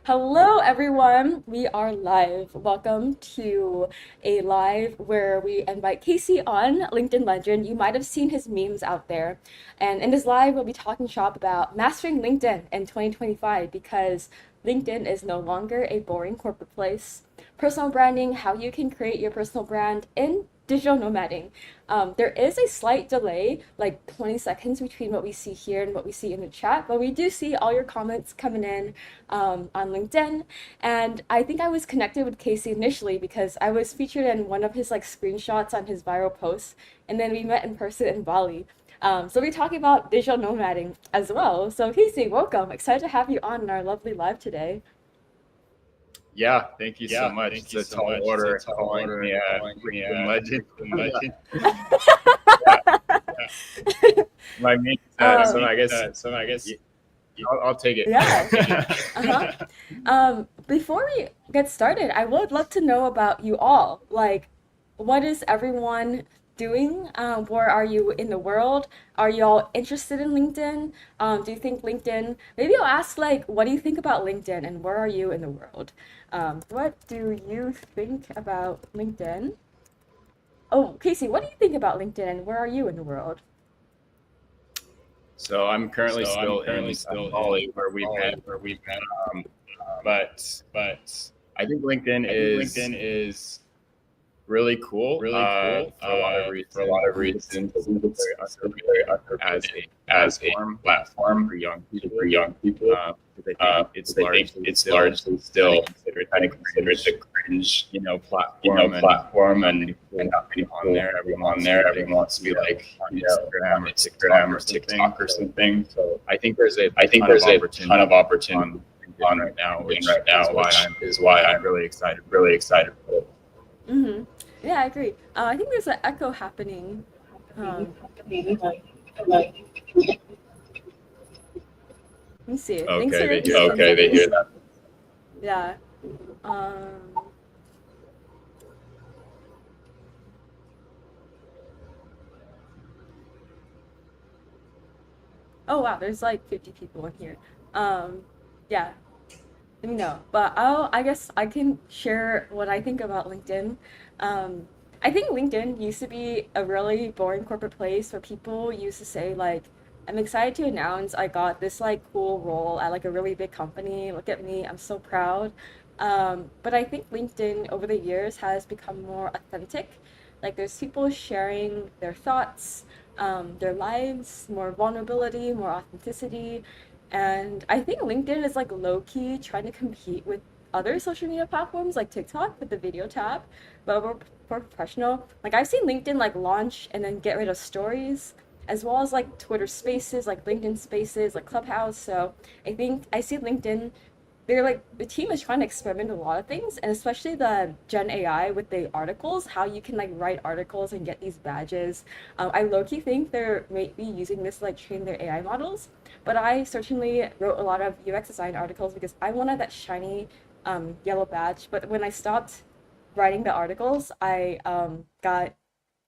Hello, everyone. We are live. Welcome to a live where we invite Casey on, LinkedIn legend. You might have seen his memes out there. And in this live, we'll be talking shop about mastering LinkedIn in 2025 because LinkedIn is no longer a boring corporate place. Personal branding, how you can create your personal brand in digital nomading. There is a slight delay, like 20 seconds between what we see here and what we see in the chat, but we do see all your comments coming in on LinkedIn. And I think I was connected with Casey initially because I was featured in one of his like screenshots on his viral posts, and then we met in person in Bali. So we're talking about digital nomading as well. So Casey, welcome. Excited to have you on in our lovely live today. Yeah, thank you so Yeah, much. thank It's you a so tall much. It's order a tall calling order me a calling me LinkedIn a legend. LinkedIn legend. Yeah, my name. So um, I guess So I guess I'll take it. yeah. Uh-huh. Before we get started, I would love to know about you all. Like, what is everyone doing? Where are you in the world? Are y'all interested in LinkedIn? Do you think LinkedIn? Maybe I'll ask like, what do you think about LinkedIn, and where are you in the world? What do you think about LinkedIn? Oh, Casey, what do you think about LinkedIn, and where are you in the world? So I'm currently so I'm still currently in still Bali in where we met. Bali where we've met. Um, Um, but but I think LinkedIn I think is LinkedIn is really cool really cool for a lot of for a reasons. lot I of think it's reasons. very It's very underrated as underrated a as a platform platform for young for people. young people. Because I think it's Because I think largely it's still largely kind of still considered kind the of considered cringe, the cringe, platform, and platform, not many and people not many on people there. Everyone on wants to be there. like, Everyone wants to be like, on Instagram on or TikTok Instagram or or something. TikTok or So something. So I think there's a I think ton of there's a ton opportunity of opportunity on LinkedIn on right now, LinkedIn which right now, which is why I'm really excited for. really excited for it. Mm-hmm. Yeah, I agree. I think there's an echo happening. Um, Let me see. Thanks for Okay, your they hear patience, Okay, they hear everyone. that. Yeah. Um, oh wow, there's like 50 people in here. Um, yeah, let me know. But I guess I can share what I think about LinkedIn. Um, I think LinkedIn used to be a really boring corporate place where people used to say like, I'm excited to announce I got this like cool role at like a really big company. Look at me, I'm so proud. But I think LinkedIn over the years has become more authentic. Like there's people sharing their thoughts, their lives, more vulnerability, more authenticity. And I think LinkedIn is like low key trying to compete with other social media platforms like TikTok with the video tab, but we're for professional. Like I've seen LinkedIn like launch and then get rid of stories, as well as like Twitter Spaces, like LinkedIn Spaces, like Clubhouse. So I think I see LinkedIn, they're like the team is trying to experiment with a lot of things, and especially the Gen AI with the articles, how you can like write articles and get these badges. I low-key think they're maybe using this to like train their AI models, but I certainly wrote a lot of UX design articles because I wanted that shiny yellow badge. But when I stopped writing the articles, I got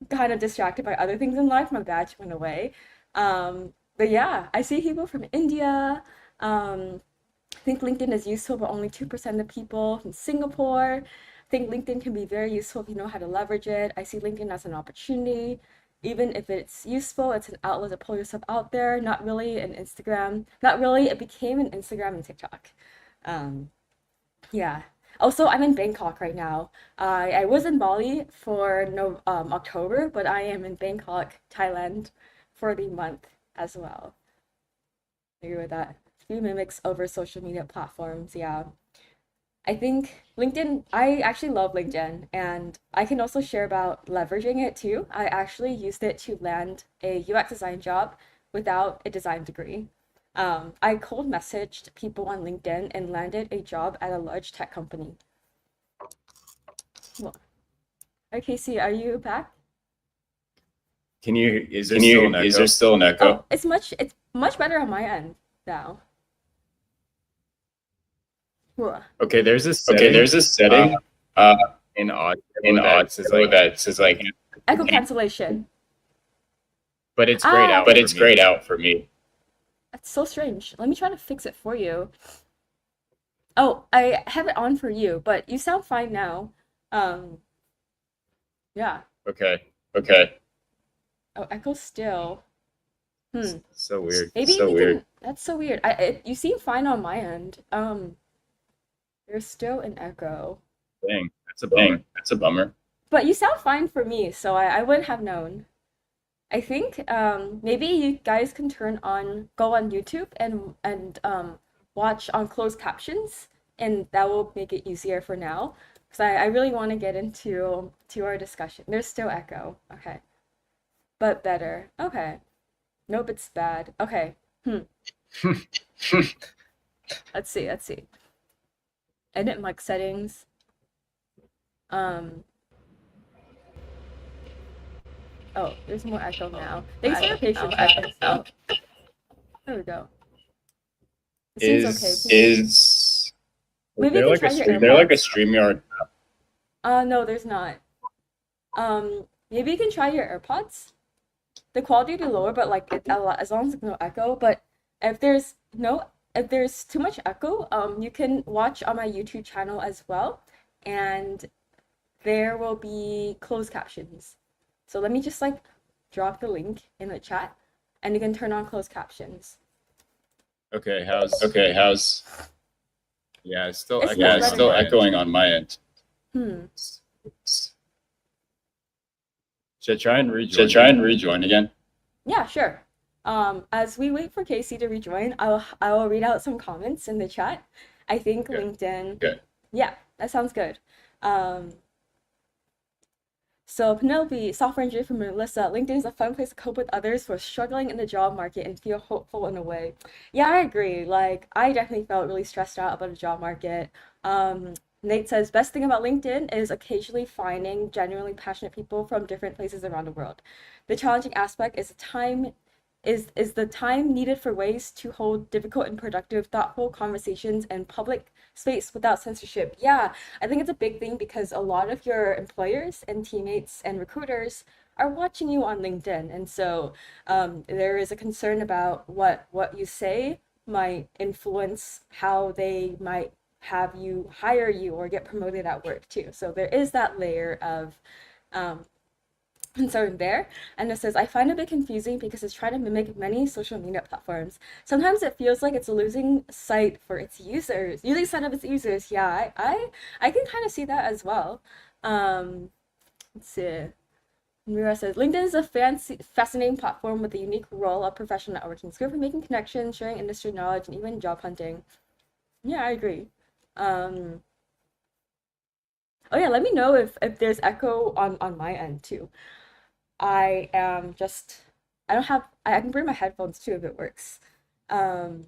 kind of distracted by other things in life. My badge went away. But yeah, I see people from India. I think LinkedIn is useful, but only 2% of people from Singapore. I think LinkedIn can be very useful if you know how to leverage it. I see LinkedIn as an opportunity. Even if it's useful, it's an outlet to pull yourself out there. Not really an Instagram. Not really. It became an Instagram and TikTok. Um, yeah. Also, I'm in Bangkok right now. I was in Bali for no October, but I am in Bangkok, Thailand, for the month as well. Agree with that. Few mimics over social media platforms. Yeah. I think LinkedIn, I actually love LinkedIn and I can also share about leveraging it too. I actually used it to land a UX design job without a design degree. I cold messaged people on LinkedIn and landed a job at a large tech company. Well, okay, Casey, are you back? Can you? Is there Can still you? an Is there echo? still an echo? Oh, it's much better on my end now. Cool. Okay, there's a Okay, setting there's a setting uh, in audio in that says audio like, that says like, Echo cancellation. but it's grayed Ah, out but okay. for it's me. grayed out for me. That's so strange. Let me try to fix it for you. Oh, I have it on for you, but you sound fine now. Um, yeah. Okay. Okay. Oh, echo still. Hmm. So weird. Maybe So we weird. can. That's so weird. You seem fine on my end. There's still an echo, Dang. That's a bummer. Dang, that's a bummer. but you sound fine for me, so I wouldn't have known. I think maybe you guys can go on YouTube and watch on closed captions, and that will make it easier for now. Because I really want to get into our discussion. There's still echo. Okay. But better. Okay. Nope, it's bad. Okay. Hmm. Let's see. Let's see. Edit mic settings. Um. Oh, there's more echo now. Thanks for your patience, guys. Oh, there we go. It seems okay. Is Maybe you can like try a your is there like a AirPods. StreamYard? No, there's not. Maybe you can try your AirPods. The quality will be lower, but like as long as there's no echo. But if there's no if there's too much echo, you can watch on my YouTube channel as well, and there will be closed captions. So let me just like drop the link in the chat, and you can turn on closed captions. Okay. How's Yeah. It's still It's echoing. yeah, much it's better still now. echoing on my end. Hmm. Should I try and rejoin? Should I try and rejoin again? Yeah, sure. As we wait for Casey to rejoin, I will read out some comments in the chat. I think Okay. LinkedIn. Okay. Yeah, that sounds good. So Penelope, software engineer from Melissa, LinkedIn is a fun place to cope with others who are struggling in the job market and feel hopeful in a way. Yeah, I agree. Like I definitely felt really stressed out about the job market. Nate says best thing about LinkedIn is occasionally finding genuinely passionate people from different places around the world. The challenging aspect is the time needed for ways to hold difficult and productive, thoughtful conversations in public space without censorship. Yeah, I think it's a big thing because a lot of your employers and teammates and recruiters are watching you on LinkedIn, and so there is a concern about what you say might influence how they might have you hire you or get promoted at work too. So there is that layer of um, concern there. And it says, I find it a bit confusing because it's trying to mimic many social media platforms. Sometimes it feels like it's losing sight for its users, losing sight of its users. Yeah, I can kind of see that as well. Let's see. Mira says, LinkedIn is a fascinating platform with a unique role of professional networking. It's good for making connections, sharing industry knowledge, and even job hunting. Yeah, I agree. Um, oh yeah, let me know if there's echo on my end too. I am just I don't have I can bring my headphones too if it works. Um,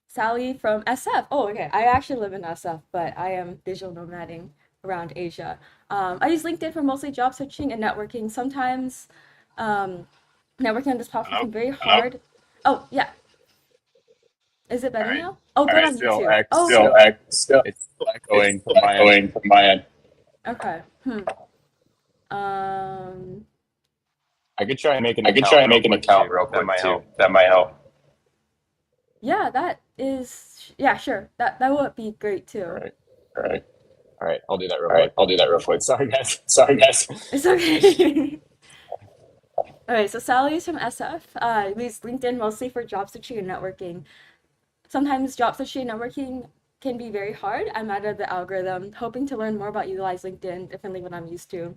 Sally from SF. Oh, okay. I actually live in SF, but I am digital nomading around Asia. I use LinkedIn for mostly job searching and networking. Sometimes um, networking on this platform Hello? can be very Hello? hard. Oh, yeah. Is it All better right. now? Oh, All good right. on YouTube. Oh, Still It's echoing from my end. From my end. okay. Um, I could try and make an I could try account and real make an quick account too. real That quick might too. help. That might help. yeah, yeah, sure. That would be great All too. right. All right. All right. I'll do that real All right. quick. I'll do that real quick. Sorry, guys. Sorry, guys. It's okay. All right, so Sally is from SF. We use LinkedIn mostly for job searching and networking. Sometimes job searching and networking can be very hard. I'm out of the algorithm, hoping to learn more about utilize LinkedIn differently than I'm used to.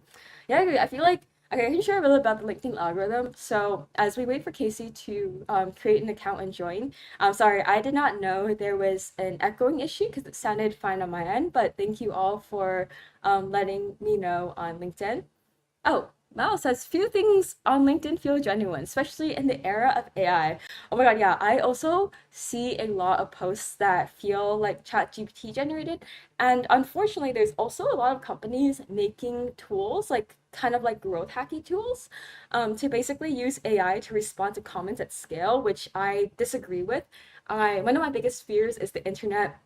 Yeah, I agree. I feel like okay, I can share a little about the LinkedIn algorithm. So as we wait for Casey to create an account and join, I'm sorry, I did not know there was an echoing issue because it sounded fine on my end. But thank you all for letting me know on LinkedIn. Oh, Mal says few things on LinkedIn feel genuine, especially in the era of AI. Oh my god, yeah, I also see a lot of posts that feel like ChatGPT generated. And unfortunately, there's also a lot of companies making tools, like kind of like growth hacky tools, to basically use AI to respond to comments at scale, which I disagree with. One of my biggest fears is the internet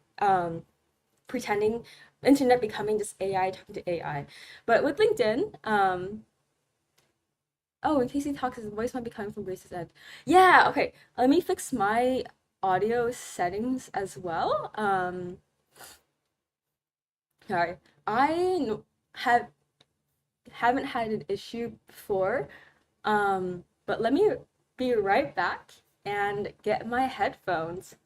pretending internet becoming just AI talking to AI. But with LinkedIn, oh, in Casey talks, his voice might be coming from Grace's end. Yeah, okay. Let me fix my audio settings as well. Sorry. I have haven't had an issue before. But let me be right back and get my headphones.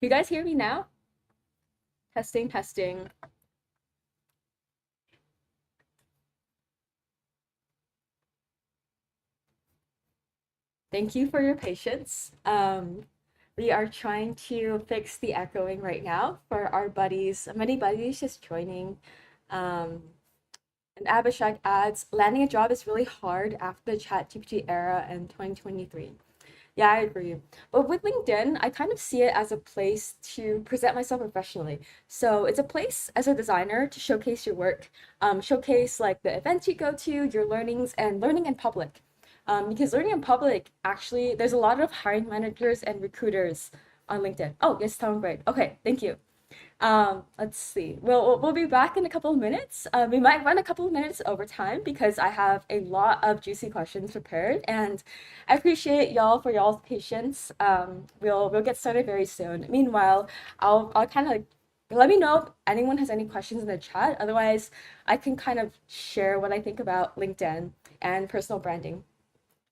You guys hear me now? Testing, testing. Thank you for your patience. We are trying to fix the echoing right now for our buddies. Many buddies just joining. Um, and Abhishek adds, landing a job is really hard after the ChatGPT era in 2023. Yeah, I agree. But with LinkedIn, I kind of see it as a place to present myself professionally. So it's a place as a designer to showcase your work, showcase like the events you go to, your learnings, and learning in public. Because learning in public, actually, there's a lot of hiring managers and recruiters on LinkedIn. Oh, yes, sound great. Okay, thank you. Let's see. We'll be back in a couple of minutes. We might run a couple of minutes over time because I have a lot of juicy questions prepared, and I appreciate y'all for y'all's patience. We'll get started very soon. Meanwhile, I'll kind of let me know if anyone has any questions in the chat. Otherwise, I can kind of share what I think about LinkedIn and personal branding.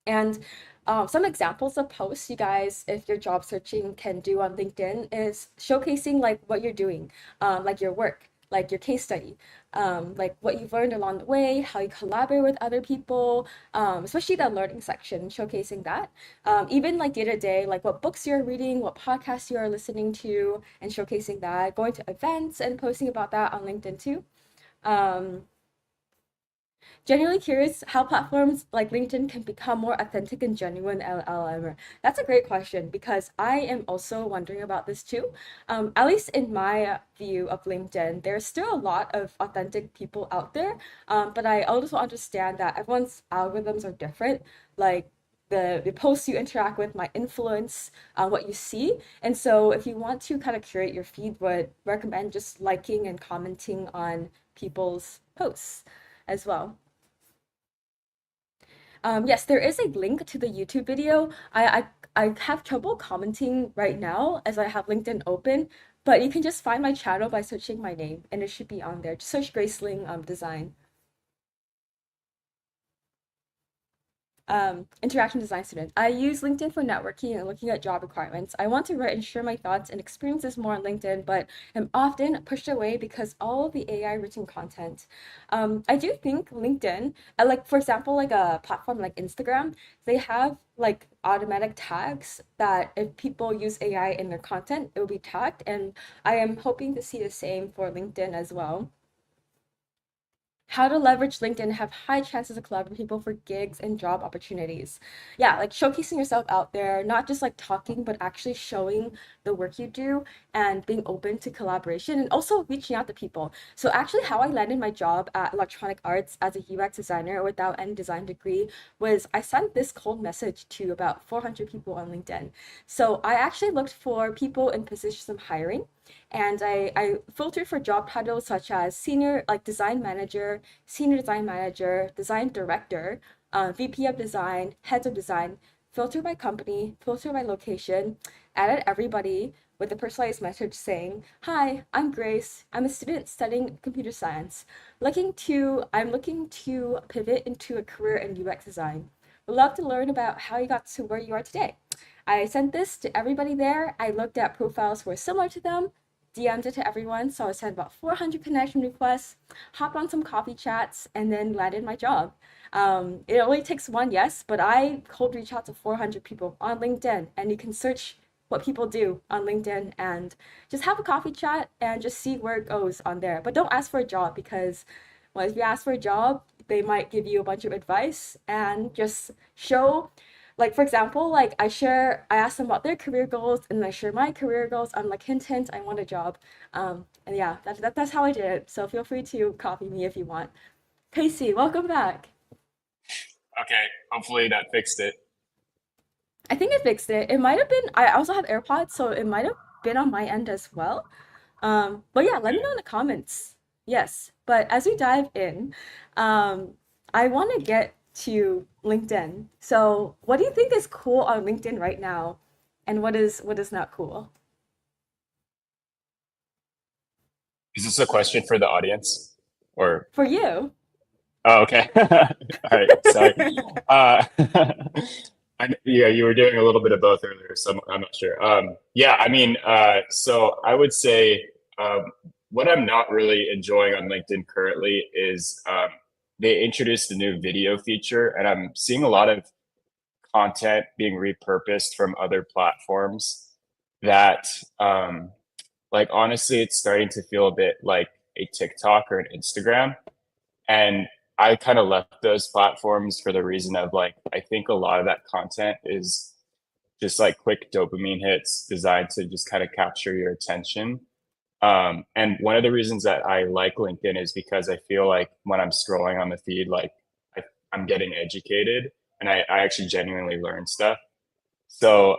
And some examples of posts you guys, if you're job searching, can do on LinkedIn is showcasing like what you're doing, like your work, like your case study, like what you've learned along the way, how you collaborate with other people, especially the learning section, showcasing that. Even like day to day, like what books you're reading, what podcasts you are listening to, and showcasing that. Going to events and posting about that on LinkedIn too. Um, Genuinely curious how platforms like LinkedIn can become more authentic and genuine LLM. That's a great question because I am also wondering about this too. At least in my view of LinkedIn, there's still a lot of authentic people out there, but I also understand that everyone's algorithms are different. Like the posts you interact with might influence what you see. And so if you want to kind of curate your feed, would recommend just liking and commenting on people's posts as well. Yes, there is a link to the YouTube video. I have trouble commenting right now as I have LinkedIn open, but you can just find my channel by searching my name, and it should be on there. Just search Graceling Design. Interaction design student. I use LinkedIn for networking and looking at job requirements. I want to write and share my thoughts and experiences more on LinkedIn, but am often pushed away because all of the AI written content. I do think LinkedIn, like for example, like a platform like Instagram, they have like automatic tags that if people use AI in their content, it will be tagged, and I am hoping to see the same for LinkedIn as well. How to leverage LinkedIn, have high chances of collaborating with people for gigs and job opportunities. Yeah, like showcasing yourself out there, not just like talking, but actually showing the work you do and being open to collaboration and also reaching out to people. So actually how I landed my job at Electronic Arts as a UX designer without any design degree was I sent this cold message to about 400 people on LinkedIn. So I actually looked for people in positions of hiring, and I filtered for job titles such as senior, like design manager, senior design manager, design director, VP of design, heads of design, filter by company, filter by location, added everybody with a personalized message saying, "Hi, I'm Grace. I'm a student studying computer science. I'm looking to pivot into a career in UX design. Would love to learn about how you got to where you are today." I sent this to everybody there. I looked at profiles who were similar to them, DM'd it to everyone, so I sent about 400 connection requests, hopped on some coffee chats, and then landed my job. It only takes one yes, but I cold reach out to 400 people on LinkedIn, and you can search what people do on LinkedIn and just have a coffee chat and just see where it goes on there. But don't ask for a job because, well, if you ask for a job, they might give you a bunch of advice and just show, like for example, like I ask them about their career goals and I share my career goals. I'm like, hint hint, I want a job. And yeah, that's how I did it. So feel free to copy me if you want. Casey, welcome back. Okay, hopefully that fixed it. I think it fixed it. It might have been, I also have AirPods, so it might have been on my end as well. But yeah, let me Okay. know in the comments. Yes, but as we dive in, um, I want to get to LinkedIn. So, what do you think is cool on LinkedIn right now, and what is not cool Is this a question for the audience? Or for you? oh, okay. All right, sorry. Uh, yeah, you were doing a little bit of both earlier, so I'm not sure. Yeah, I mean, so I would say what I'm not really enjoying on LinkedIn currently is they introduced a new video feature, and I'm seeing a lot of content being repurposed from other platforms that, like, honestly, it's starting to feel a bit like a TikTok or an Instagram. And I kind of left those platforms for the reason of like, I think a lot of that content is just like quick dopamine hits designed to just kind of capture your attention. And one of the reasons that I like LinkedIn is because I feel like when I'm scrolling on the feed, like I'm getting educated and I actually genuinely learn stuff. So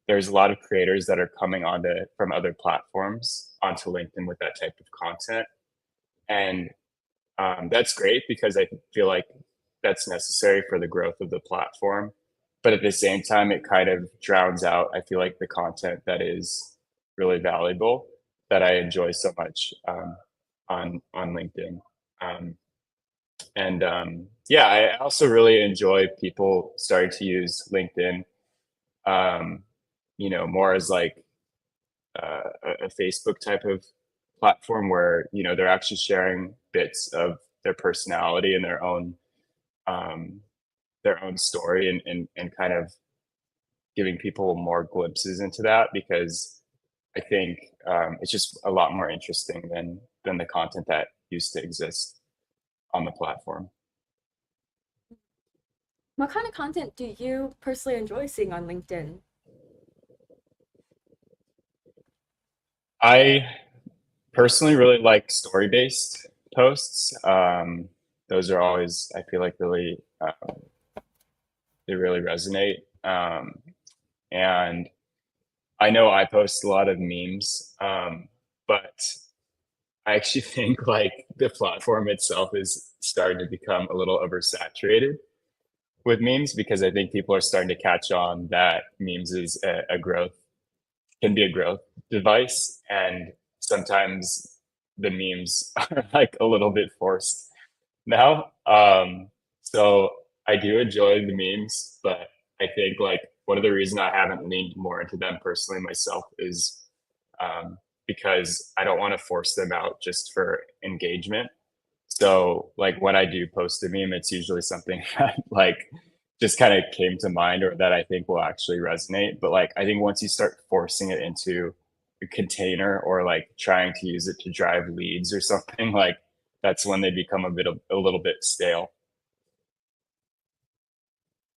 there's a lot of creators that are coming onto from other platforms onto LinkedIn with that type of content. And that's great because I feel like that's necessary for the growth of the platform. But at the same time, it kind of drowns out, I feel like, the content that is really valuable that I enjoy so much on LinkedIn. Um, and yeah, I also really enjoy people starting to use LinkedIn, um, more as like a Facebook type of platform where they're actually sharing bits of their personality and um, their own story and kind of giving people more glimpses into that because I think it's just a lot more interesting than the content that used to exist on the platform. What kind of content do you personally enjoy seeing on LinkedIn? I personally really like story based posts. Those are always I feel like really they really resonate. And I know I post a lot of memes, but I actually think like the platform itself is starting to become a little oversaturated with memes because I think people are starting to catch on that memes is a growth can be a growth device, and sometimes the memes are like a little bit forced now. So I do enjoy the memes, but I think like one of the reasons I haven't leaned more into them personally myself is um, because I don't want to force them out just for engagement. So like when I do post a meme, it's usually something that like just kind of came to mind or that I think will actually resonate. But like I think once you start forcing it into a container or like trying to use it to drive leads or something, like that's when they become a little bit stale.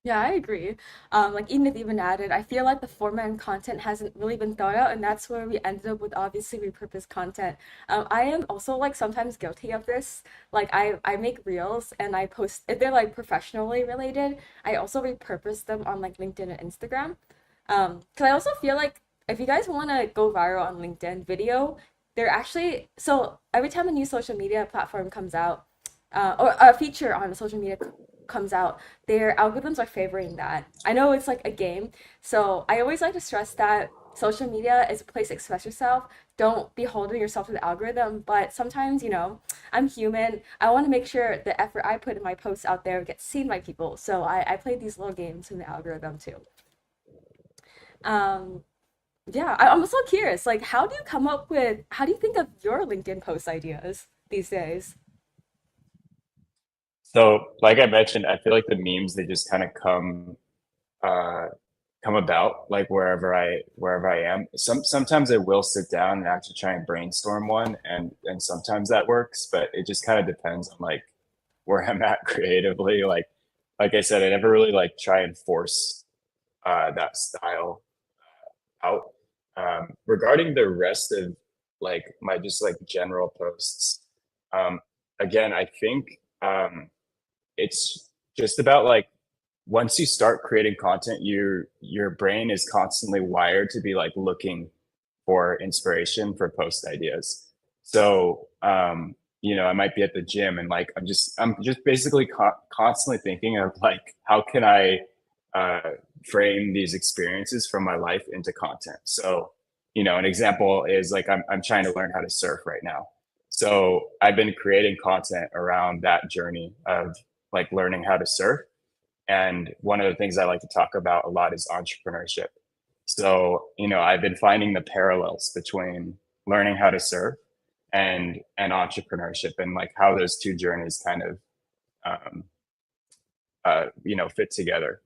Yeah, I agree. Like even if even added, I feel like the format and content hasn't really been thought out, and that's where we ended up with obviously repurposed content. I am also like sometimes guilty of this. Like I make reels and I post if they're like professionally related. I also repurpose them on like LinkedIn and Instagram. Because I also feel like if you guys want to go viral on LinkedIn video, they're actually so every time a new social media platform comes out, or a feature on a social media comes out, their algorithms are favoring that. I know it's like a game, so I always like to stress that social media is a place to express yourself. Don't be holding yourself to the algorithm, but sometimes, I'm human. I want to make sure the effort I put in my posts out there gets seen by people. So I play these little games in the algorithm too. Um, yeah, I'm also curious, like, how do you think of your LinkedIn post ideas these days? So like I mentioned, I feel like the memes they just kind of uh, come about like wherever I am. Sometimes I will sit down and actually try and brainstorm one, and sometimes that works, but it just kind of depends on like where I'm at creatively. Like I said, I never really like try and force that style out. Regarding the rest of like my just like general posts, um, again, I think it's just about like once you start creating content, your brain is constantly wired to be like looking for inspiration for post ideas. So, I might be at the gym and like I'm just basically constantly thinking of like how can I uh, frame these experiences from my life into content. So, an example is like I'm trying to learn how to surf right now. So I've been creating content around that journey of like learning how to surf. And one of the things I like to talk about a lot is entrepreneurship. So, I've been finding the parallels between learning how to surf and entrepreneurship and like how those two journeys kind of um, fit together.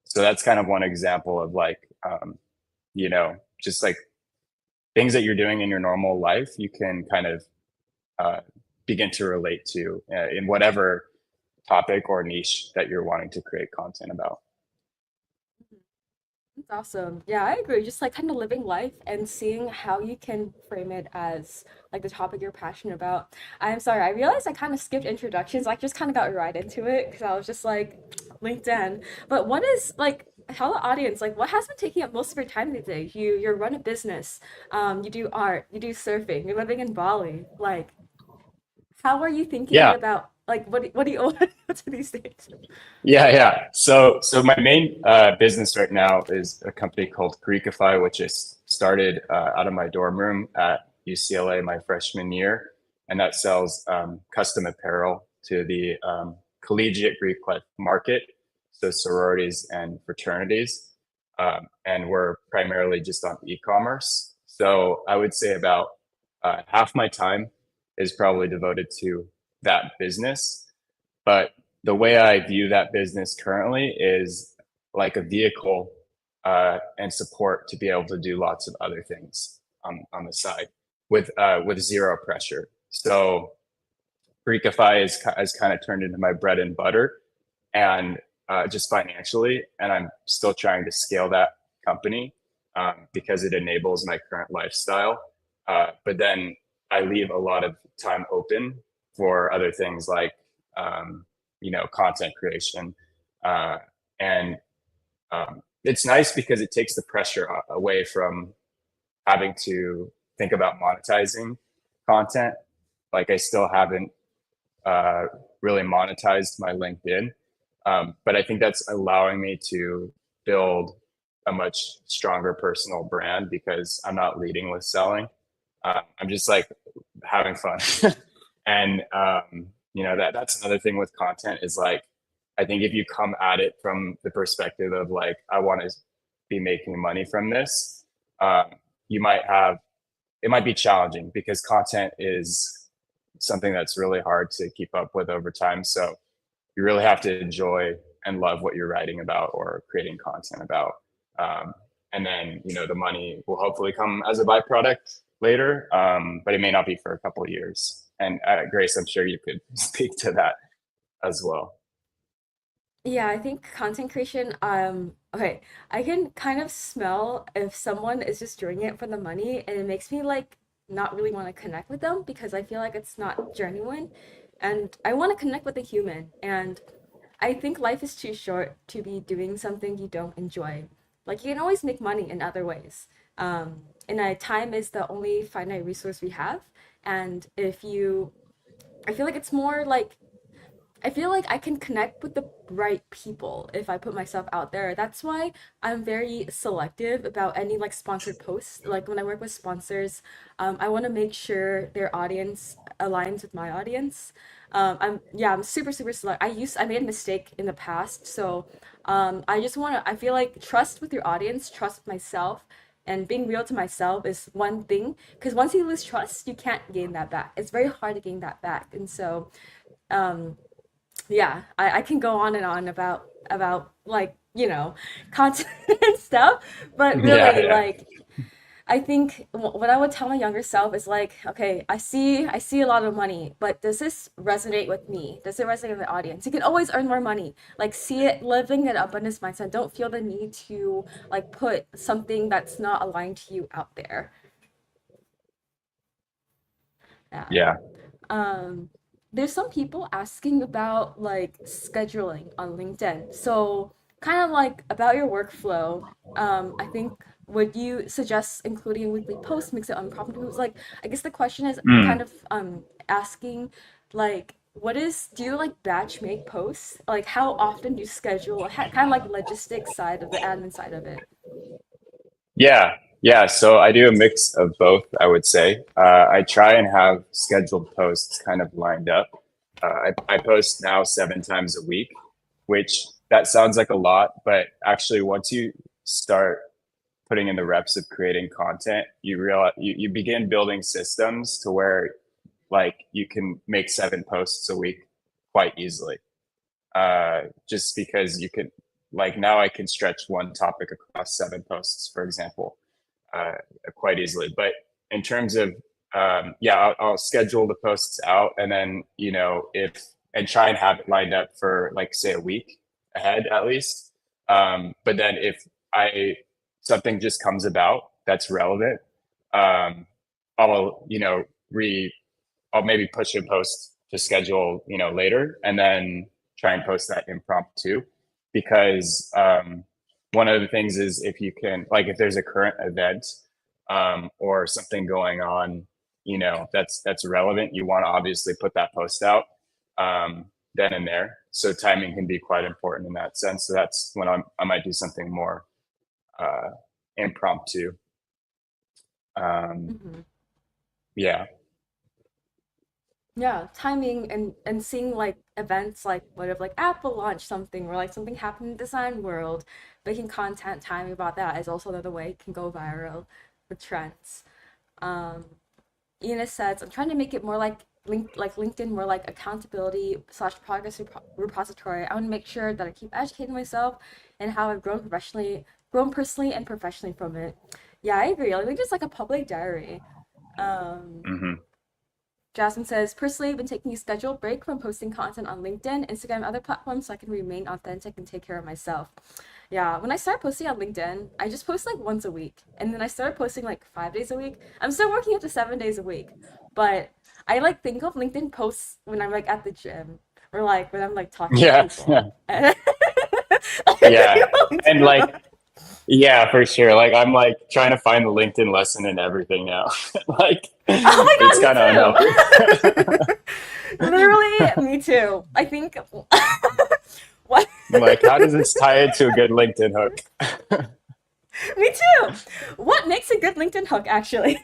So that's kind of one example of like just like things that you're doing in your normal life, you can kind of uh, begin to relate to in whatever topic or niche that you're wanting to create content about. That's awesome. Yeah, I agree. Just like kind of living life and seeing how you can frame it as like the topic you're passionate about. I'm sorry, I realized I kind of skipped introductions. I just kind of got right into it because I was just like LinkedIn. But what is like tell the audience like what has been taking up most of your time these days? You run a business, you do art, you do surfing, you're living in Bali. Like, how are you thinking Yeah, about like what do you want to these days? yeah. So my main business right now is a company called Greekify, which is started out of my dorm room at UCLA my freshman year, and that sells custom apparel to the collegiate Greek life market, so sororities and fraternities, and we're primarily just on e-commerce. So I would say about half my time is probably devoted to that business, but the way I view that business currently is like a vehicle and support to be able to do lots of other things on the side with zero pressure. So Freakify has kind of turned into my bread and butter, and just financially, and I'm still trying to scale that company because it enables my current lifestyle. But then I leave a lot of time open for other things like content creation, uh, and it's nice because it takes the pressure away from having to think about monetizing content. Like I still haven't uh, really monetized my LinkedIn. But I think that's allowing me to build a much stronger personal brand because I'm not leading with selling. I'm just like having fun. And, that's another thing with content is like, I think if you come at it from the perspective of like, I want to be making money from this, um, you might have, it might be challenging because content is something that's really hard to keep up with over time. So you really have to enjoy and love what you're writing about or creating content about. Um, and then, the money will hopefully come as a byproduct later, but it may not be for a couple of years. And Grace, I'm sure you could speak to that as well. Yeah, I think content creation, okay, I can kind of smell if someone is just doing it for the money, and it makes me like not really want to connect with them because I feel like it's not genuine, and I want to connect with a human, and I think life is too short to be doing something you don't enjoy. Like you can always make money in other ways. And time is the only finite resource we have, and if you, I feel like it's more like I feel like I can connect with the right people if I put myself out there. That's why I'm very selective about any like sponsored posts. Like when I work with sponsors, I want to make sure their audience aligns with my audience. I'm super select. I made a mistake in the past, so I just want to. I feel like trust with your audience, trust with myself, and being real to myself is one thing. Because once you lose trust, you can't gain that back. It's very hard to gain that back, and so. Um, yeah, I can go on and on about like content and stuff, but Yeah, really yeah. like I think what I would tell my younger self is like, okay, I see a lot of money, but does this resonate with me? Does it resonate with the audience? You can always earn more money. Like see it living an abundance mindset. Don't feel the need to like put something that's not aligned to you out there. Yeah. Yeah. Um there's some people asking about like scheduling on LinkedIn. So kind of like about your workflow. I think would you suggest including weekly posts, mix it unprompted posts? Like I guess the question is kind Mm. of asking like what is do you like batch make posts? Like how often do you schedule? Kind of like logistics side of the admin side of it. Yeah, yeah. So I do a mix of both, I would say. I try and have scheduled posts kind of lined up. I post now 7 times a week, which that sounds like a lot, but actually, once you start putting in the reps of creating content, you realize you begin building systems to where like you can make 7 posts a week quite easily. Just because you can, like now I can stretch one topic across 7 posts, for example, uh, quite easily. But in terms of, yeah, I'll schedule the posts out and then, if, and try and have it lined up for like, say, a week ahead at least. But then if I, something just comes about that's relevant, um, I'll, I'll maybe push a post to schedule, later and then try and post that impromptu because one of the things is if you can, like, if there's a current event or something going on, that's relevant, you want to obviously put that post out then and there. So timing can be quite important in that sense. So that's when I might do something more uh, impromptu. Um, Mhm. yeah. Yeah, timing and seeing like events like what if like Apple launched something or like something happened in the design world, making content timing about that is also another way it can go viral with trends. Um, Ina says I'm trying to make it more like LinkedIn more like accountability slash progress repository. I want to make sure that I keep educating myself and how I've grown personally and professionally from it. Yeah, I agree. I think it's like a public diary. Um, Hmm. Jasmine says, personally, I've been taking a scheduled break from posting content on LinkedIn, Instagram, and other platforms so I can remain authentic and take care of myself. Yeah, when I started posting on LinkedIn, I just post like once a week. And then I started posting like 5 days a week. I'm still working up to 7 days a week. But I like think of LinkedIn posts when I'm like at the gym or like when I'm like talking to Yeah. people. I Yeah. really And do. like, yeah, for sure. Like I'm like trying to find the LinkedIn lesson in everything now. Like it's kind of Oh unhealthy. my god, me too. Literally, me too. I think what Like, how does this tie into a good LinkedIn hook? me too. What makes a good LinkedIn hook actually?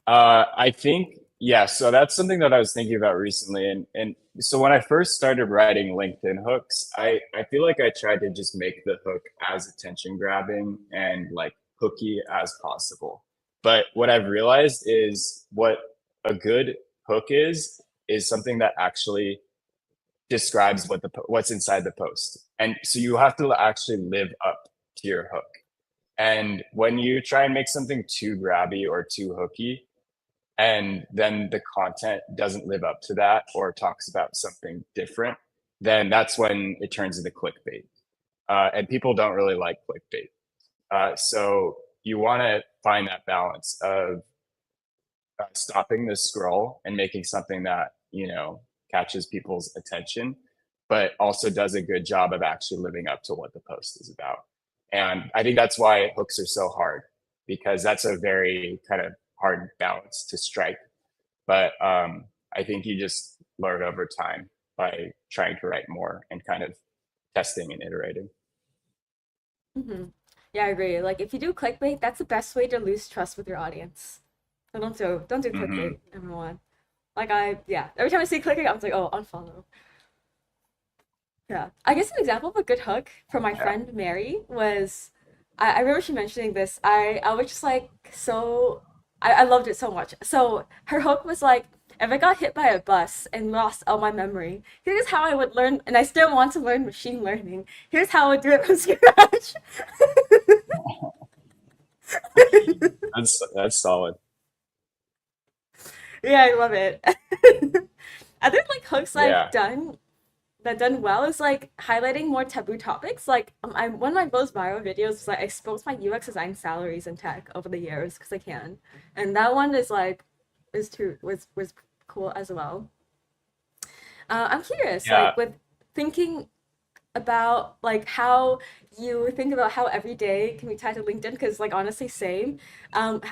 I think, yeah, so that's something that I was thinking about recently. And so when I first started writing LinkedIn hooks, I feel like I tried to just make the hook as attention grabbing and like hooky as possible. But what I've realized is what a good hook is something that actually describes what's inside the post. And so you have to actually live up to your hook. And when you try and make something too grabby or too hooky, and then the content doesn't live up to that or talks about something different, then that's when it turns into clickbait. And people don't really like clickbait. So you want to find that balance of stopping the scroll and making something that, catches people's attention, but also does a good job of actually living up to what the post is about. And I think that's why hooks are so hard because that's a very kind of hard balance to strike. But I think you just learn over time by trying to write more and kind of testing and iterating. Hmm. Yeah, I agree. Like if you do clickbait, that's the best way to lose trust with your audience. So don't do Hmm. clickbait, everyone. Like yeah. Every time I see clickbait, I'm like, oh, unfollow. Yeah. I guess an example of a good hook for my Yeah. friend Mary was I remember she mentioning this. I was just like so I loved it so much. So her hook was like, if I got hit by a bus and lost all my memory, here's how I would learn, and I still want to learn machine learning. Here's how I would do it from scratch. That's solid. Yeah, I love it. Other like hooks I've Yeah. done that done well is like highlighting more taboo topics. Like I one of my most viral videos was like I exposed my UX design salaries in tech over the years because I can, and that one is like was cool as well. I'm curious, Yeah. like with thinking about like how you think about how every day can be tied to LinkedIn, because like honestly same.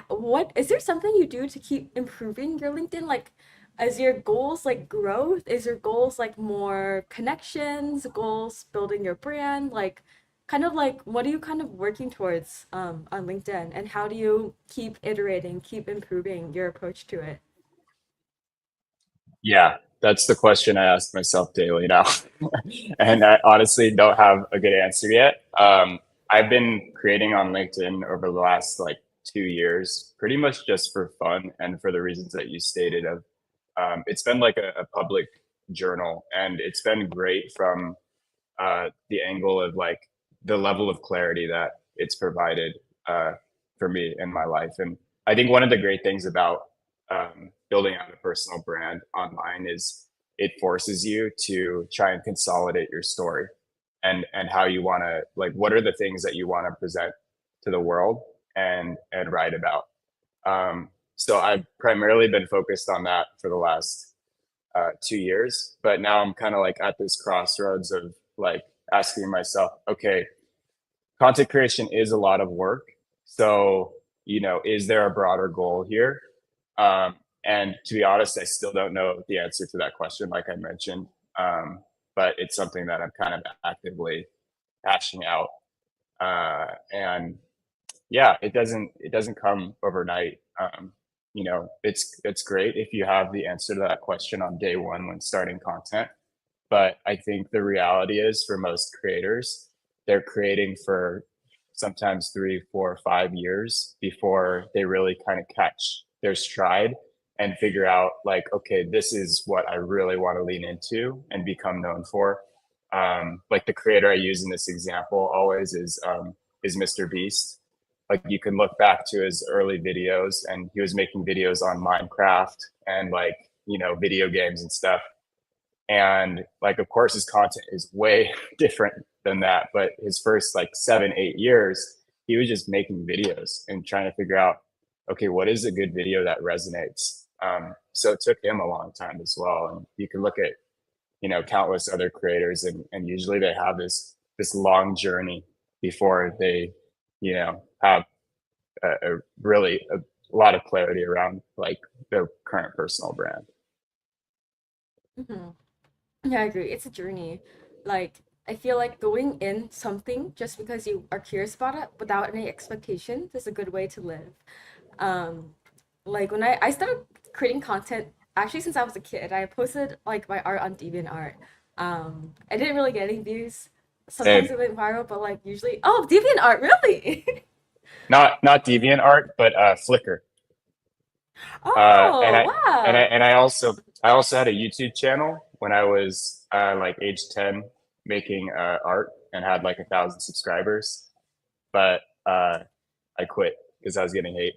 What is there something you do to keep improving your LinkedIn? Like is your goals like growth? Is your goals like more connections, goals building your brand? Like kind of like what are you kind of working towards on LinkedIn, and how do you keep iterating, keep improving your approach to it? Yeah, that's the question I ask myself daily now. And I honestly don't have a good answer yet. I've been creating on LinkedIn over the last like 2 years, pretty much just for fun and for the reasons that you stated of it's been like a public journal, and it's been great from the angle of like the level of clarity that it's provided uh, for me in my life. And I think one of the great things about building out a personal brand online is it forces you to try and consolidate your story and how you want to like what are the things that you want to present to the world and write about. So I've primarily been focused on that for the last 2 years, but now I'm kind of like at this crossroads of like asking myself, okay, content creation is a lot of work. So, is there a broader goal here? And to be honest, I still don't know the answer to that question, like I mentioned. But it's something that I'm kind of actively hashing out. And yeah, it doesn't come overnight. It's great if you have the answer to that question on day one when starting content. But I think the reality is for most creators, they're creating for sometimes 3, 4, 5 years before they really kind of catch their stride and figure out like, okay, this is what I really want to lean into and become known for. Like the creator I use in this example always is Mr. Beast. Like you can look back to his early videos, and he was making videos on Minecraft and like video games and stuff. And like of course his content is way different than that, but his first like 7, 8 years he was just making videos and trying to figure out, okay, what is a good video that resonates. So it took him a long time as well. And you can look at countless other creators, and usually they have this long journey before they have a lot of clarity around like their current personal brand. Hmm. Yeah, I agree. It's a journey. Like, I feel like going in something just because you are curious about it without any expectations is a good way to live. Um, like when I started creating content actually since I was a kid, I posted like my art on DeviantArt. I didn't really get any views. Same. Sometimes it went viral, but like usually, oh, DeviantArt, really? Not DeviantArt, but Flickr. And Oh, wow. I also had a YouTube channel when I was like age 10, making art, and had like 1,000 subscribers. But I quit because I was getting hate.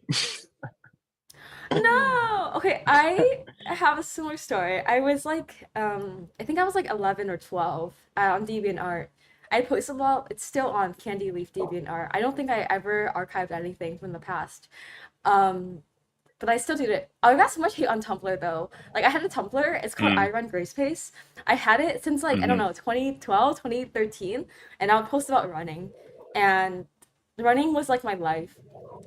No. Okay, I have a similar story. I was like, I think I was like 11 or 12 on DeviantArt. I posted, well, it's still on Candy Leaf DeviantArt. I don't think I ever archived anything from the past. Um, but I still did it. I got so much hate on Tumblr though. Like I had a Tumblr, it's called I Mm, Run Grayspace. I had it since like, I don't hmm. know, 2012, 2013, and I would post about running. And running was like my life.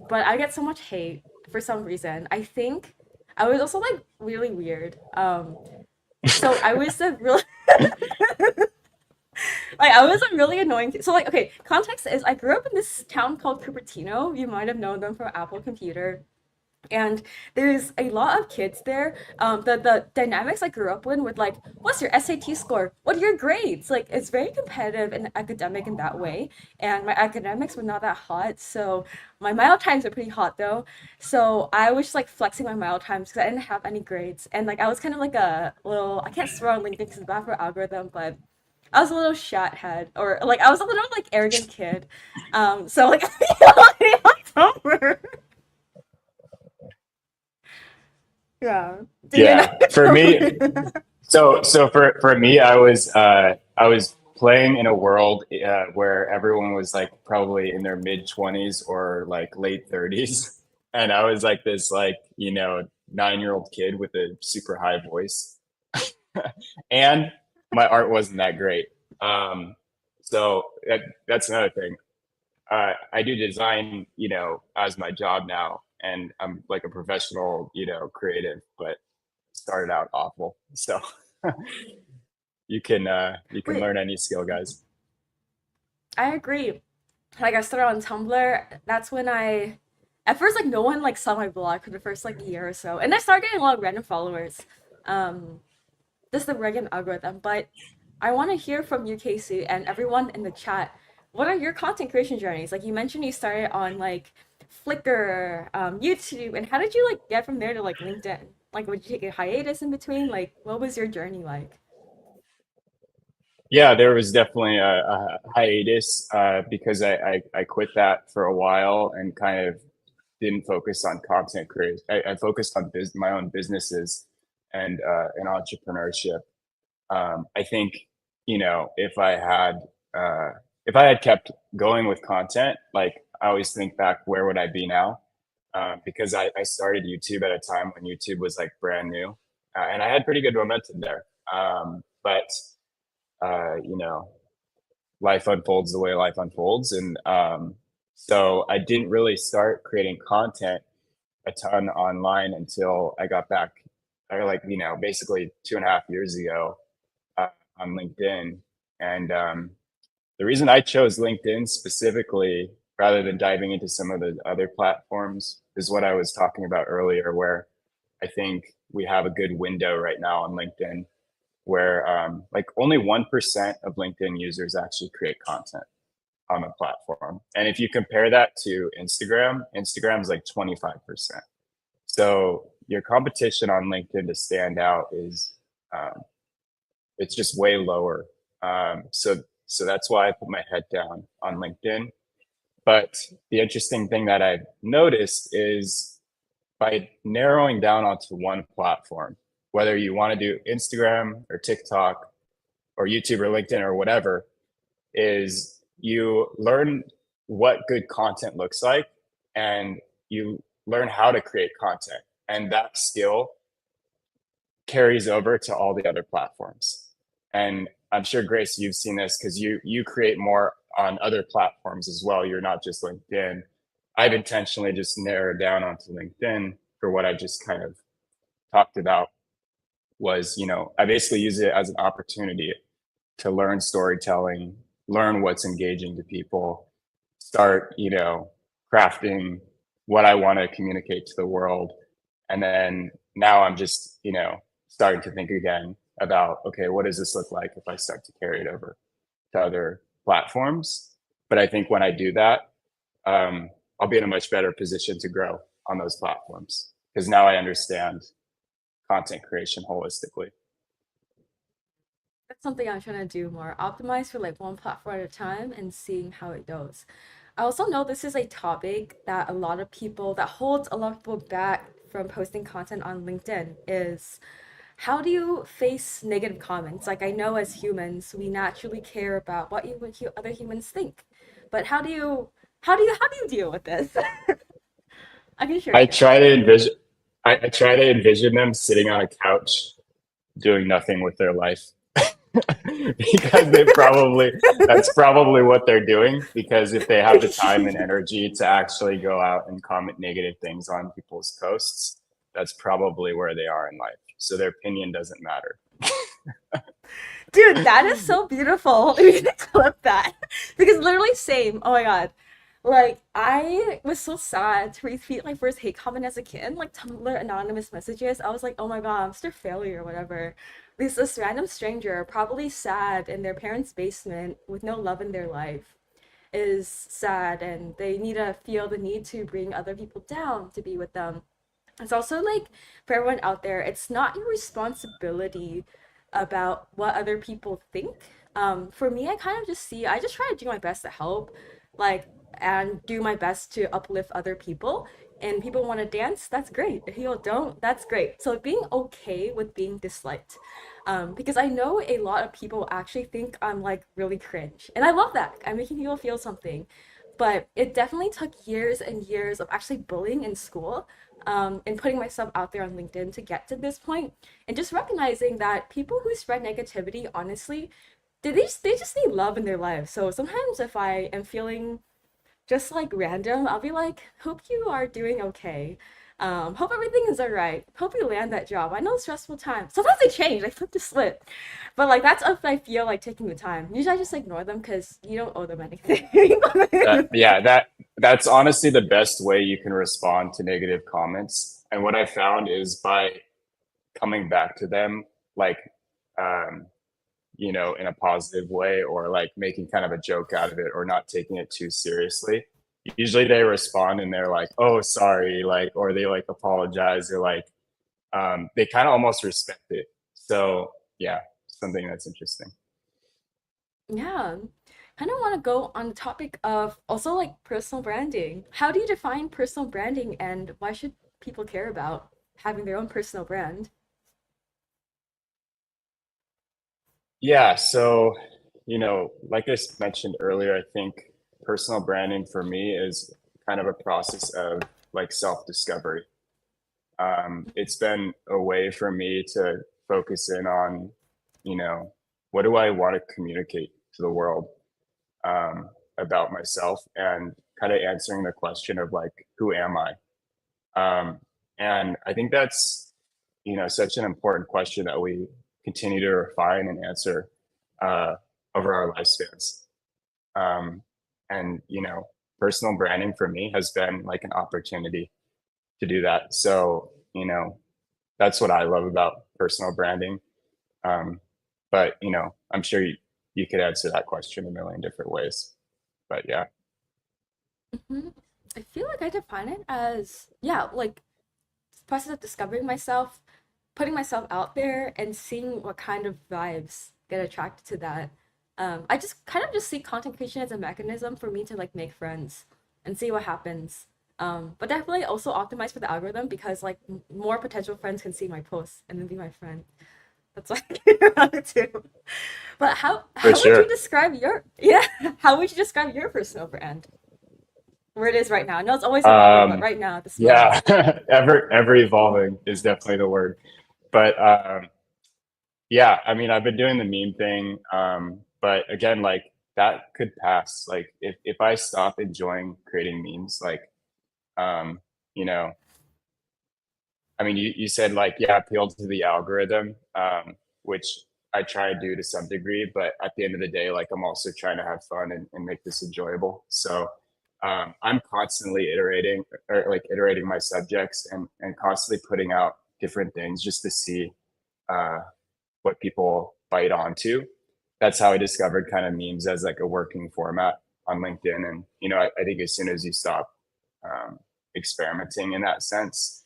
But I get so much hate for some reason. I think I was also like really weird. So I was a really like I was a really annoying. So like okay, context is I grew up in this town called Cupertino. You might have known them from Apple Computer. And there's a lot of kids there. The dynamics I grew up in with like, what's your SAT score? What are your grades? Like, it's very competitive and academic in that way. And my academics were not that hot, so my mile times are pretty hot though. So I was just like flexing my mile times because I didn't have any grades, and like I was kind of like a little, I can't swear on LinkedIn because it's bad for algorithm, but I was a little shot head, or like I was a little like arrogant kid. So like October. Yeah. Do you know? Yeah, for me, so for me, I was playing in a world where everyone was like probably in their mid 20s or like late 30s, and I was like this like 9-year-old kid with a super high voice, and my art wasn't that great. Um, so that's another thing. I do design, as my job now, and I'm like a professional, creative, but started out awful. So you can Wait, learn any skill, guys. I agree. Like I started on Tumblr. That's when at first like no one like saw my blog for the first like year or so, and I started getting a lot of random followers. Um, just the regular algorithm. But I want to hear from you, Casey, and everyone in the chat. What are your content creation journeys? Like you mentioned, you started on like Flickr, YouTube, and how did you like get from there to like LinkedIn? Like, would you take a hiatus in between? Like, what was your journey like? Yeah, there was definitely a hiatus because I quit that for a while and kind of didn't focus on content creation. I focused on my own businesses and entrepreneurship. I think, uh, if I had kept going with content, like I always think back, where would I be now? Because I started YouTube at a time when YouTube was like brand new, and I had pretty good momentum there. But you know, life unfolds the way life unfolds, and so I didn't really start creating content a ton online until I got back, like basically 2.5 years ago, uh, on LinkedIn. And the reason I chose LinkedIn specifically, rather than diving into some of the other platforms, is what I was talking about earlier, where I think we have a good window right now on LinkedIn where like only 1% of LinkedIn users actually create content on the platform. And if you compare that to Instagram, Instagram's like 25%. So your competition on LinkedIn to stand out is um, it's just way lower. So that's why I put my head down on LinkedIn. But the interesting thing that I've noticed is, by narrowing down onto one platform, whether you want to do Instagram or TikTok or YouTube or LinkedIn or whatever, is you learn what good content looks like, and you learn how to create content. And that skill carries over to all the other platforms. And I'm sure, Grace, you've seen this because you create more on other platforms as well. You're not just LinkedIn. I've intentionally just narrowed down onto LinkedIn for what I just kind of talked about. Was, I basically use it as an opportunity to learn storytelling, learn what's engaging to people, start, crafting what I want to communicate to the world. And then now I'm just, starting to think again about, okay, what does this look like if I start to carry it over to other platforms? But I think when I do that, I'll be in a much better position to grow on those platforms because now I understand content creation holistically. That's something I'm trying to do more. Optimize for like one platform at a time and seeing how it goes. I also know this is a topic that a lot of people that holds a lot of people back from posting content on LinkedIn is how do you face negative comments? Like I know as humans, we naturally care about what other humans think. But how do you deal with this? I can share I again. try to envision I try to envision them sitting on a couch doing nothing with their life. Because that's probably what they're doing, because if they have the time and energy to actually go out and comment negative things on people's posts, that's probably where they are in life, so their opinion doesn't matter. Dude, that is so beautiful. We need to clip that. Because literally same. Oh my god. Like I was so sad to retweet my first hate comment as a kid, like Tumblr anonymous messages. I was like, oh my god, I'm Mr. Failure or whatever. This random stranger, probably sad in their parents' basement with no love in their life, is sad and they need to feel the need to bring other people down to be with them. It's also like for everyone out there, it's not your responsibility about what other people think. For me, I kind of just see, I just try to do my best to help, like, and do my best to uplift other people. And people want to dance, that's great. If people don't, that's great. So being okay with being disliked. Because I know a lot of people actually think I'm like really cringe. And I love that. I'm making people feel something. but it definitely took years and years of actually bullying in school, and putting myself out there on LinkedIn to get to this point, and just recognizing that people who spread negativity, honestly, they just need love in their lives. So sometimes if I am feeling just like random, I'll be like, hope you are doing okay. Hope everything is alright. Hope you land that job. I know it's stressful time. Sometimes they change, I flip the slip. But like that's if I feel like taking the time. Usually I just ignore them because you don't owe them anything. That's honestly the best way you can respond to negative comments. And what I found is by coming back to them, like, um, in a positive way, or like making kind of a joke out of it, or not taking it too seriously. Usually they respond and they're like, "Oh, sorry," like, or they like apologize, or like, they kind of almost respect it. So yeah, something that's interesting. Yeah. Kind of want to go on the topic of also like personal branding. How do you define personal branding and why should people care about having their own personal brand? Yeah, so like I mentioned earlier, I think personal branding for me is kind of a process of like self-discovery. It's been a way for me to focus in on, you know, what do I want to communicate to the world, about myself, and kind of answering the question of like, who am I? And I think that's, such an important question that we continue to refine and answer, uh, over our lifespans. Um, and, personal branding for me has been like an opportunity to do that. So, that's what I love about personal branding. Um, but I'm sure you could answer that question a million different ways. But yeah. Hmm. I feel like I define it as, yeah, like process of discovering myself, putting myself out there, and seeing what kind of vibes get attracted to that. I just kind of just see content creation as a mechanism for me to like make friends and see what happens. But definitely also optimize for the algorithm because like more potential friends can see my posts and then be my friend. That's like too. But how For how would you sure. describe your yeah? How would you describe your personal brand? Where it is right now? I know it's always evolving, but Um, right now at this yeah, moment. ever evolving is definitely the word. But yeah, I mean, I've been doing the meme thing, but again, like that could pass. Like if I stop enjoying creating memes, like, um, you know, I mean, you said like, yeah, appeal to the algorithm, which I try to do to some degree, but at the end of the day, like I'm also trying to have fun and make this enjoyable. So I'm constantly iterating, or like iterating my subjects, and constantly putting out different things just to see, uh, what people bite onto. That's how I discovered kind of memes as like a working format on LinkedIn. And, I think as soon as you stop, um, experimenting in that sense,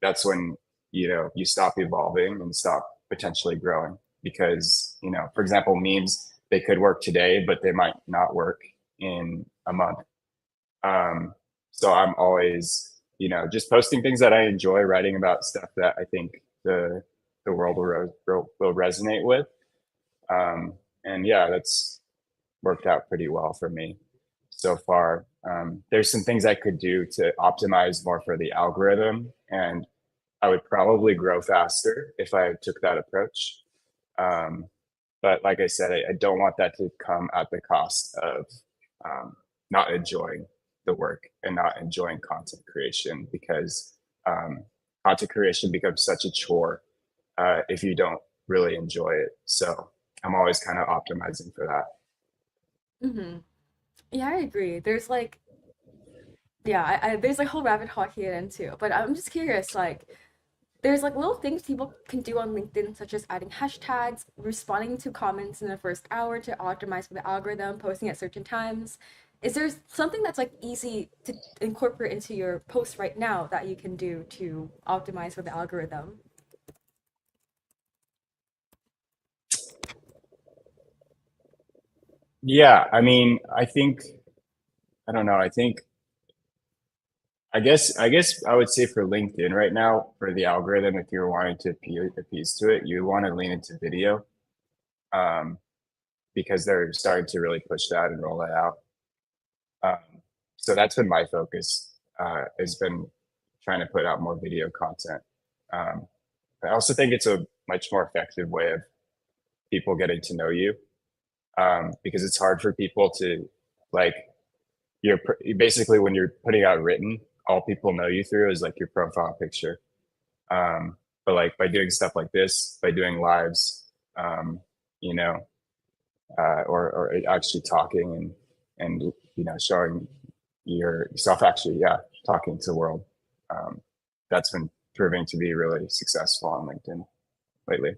that's when, you stop evolving and stop potentially growing. Because, for example, memes, they could work today, but they might not work in a month. Um, so I'm always, just posting things that I enjoy, writing about stuff that I think the world will resonate with. And yeah, that's worked out pretty well for me so far. There's some things I could do to optimize more for the algorithm, and I would probably grow faster if I took that approach. Um, but like I said, I don't want that to come at the cost of, um, not enjoying the work and not enjoying content creation, because, content creation becomes such a chore, if you don't really enjoy it. So I'm always kind of optimizing for that. Hmm. Yeah, I agree. There's like, yeah, there's like whole rabbit hole here into. But I'm just curious, like, there's like little things people can do on LinkedIn, such as adding hashtags, responding to comments in the first hour to optimize for the algorithm, posting at certain times. Is there something that's like easy to incorporate into your post right now that you can do to optimize for the algorithm? Yeah, I mean, I don't know. I guess I would say for LinkedIn right now, for the algorithm, if you're wanting to appease to it, you want to lean into video, um, because they're starting to really push that and roll that out. so that's been my focus, has been trying to put out more video content. I also think it's a much more effective way of people getting to know you, because it's hard for people to like, basically when you're putting out written, all people know you through is like your profile picture. But like by doing stuff like this, by doing lives, you know, or actually talking and you know, showing yourself actually, yeah, talking to the world. That's been proving to be really successful on LinkedIn lately.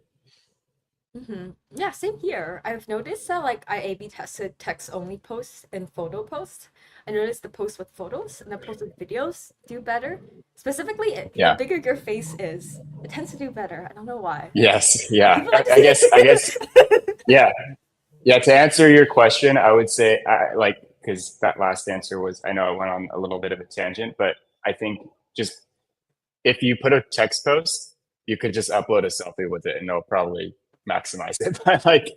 Yeah, same here. I've noticed that like I A/B tested text only posts and photo posts. I noticed the posts with photos and the posts with videos do better. Specifically, the Yeah. bigger your face is, it tends to do better. I don't know why. Yes. Yeah. People like to I guess. see. Yeah. Yeah. To answer your question, I would say because that last answer was, I know I went on a little bit of a tangent, but I think just if you put a text post, you could just upload a selfie with it and it'll probably maximize it by like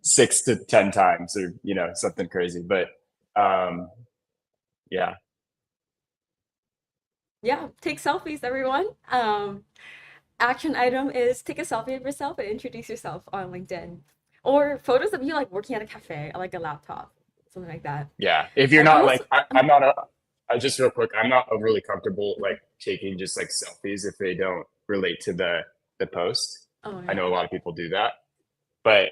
6 to 10 times or, you know, something crazy. But yeah. Yeah, take selfies, everyone. Action item is take a selfie of yourself and introduce yourself on LinkedIn. Or photos of you like working at a cafe, like a laptop, something like that. Yeah. If you're I'm not also like, I'm not just real quick, I'm not overly comfortable like taking just like selfies if they don't relate to the post. oh I know a yeah. lot of people do that, but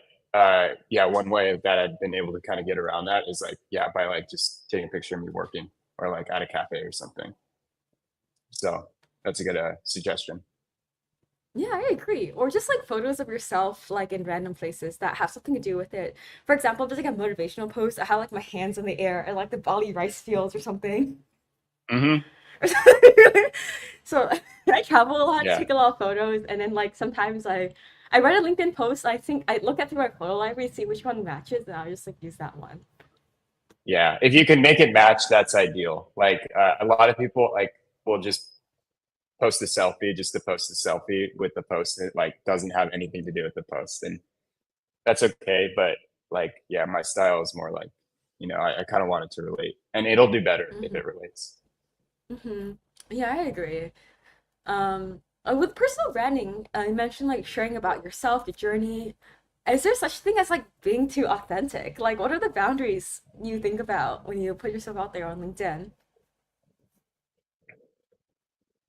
yeah, one way that I've been able to kind of get around that is like, yeah, by like just taking a picture of me working or like at a cafe or something. So that's a good suggestion. Yeah, I agree. Or just like photos of yourself like in random places that have something to do with it. For example, just like a motivational post, I have like my hands in the air and like the Bali rice fields or something. Hmm. So I travel a lot, Yeah. take a lot of photos, and then like sometimes I write a LinkedIn post. I think I look at through my photo library, see which one matches, and I'll just like use that one. Yeah. If you can make it match, that's ideal. Like a lot of people like will just post a selfie just to post a selfie with the post that like doesn't have anything to do with the post. And that's okay. But like, yeah, my style is more like, you know, I kind of want it to relate and it'll do better if Hmm. it relates. Hmm. Yeah, I agree. With personal branding, you mentioned like sharing about yourself, your journey. Is there such thing as like being too authentic? Like, what are the boundaries you think about when you put yourself out there on LinkedIn?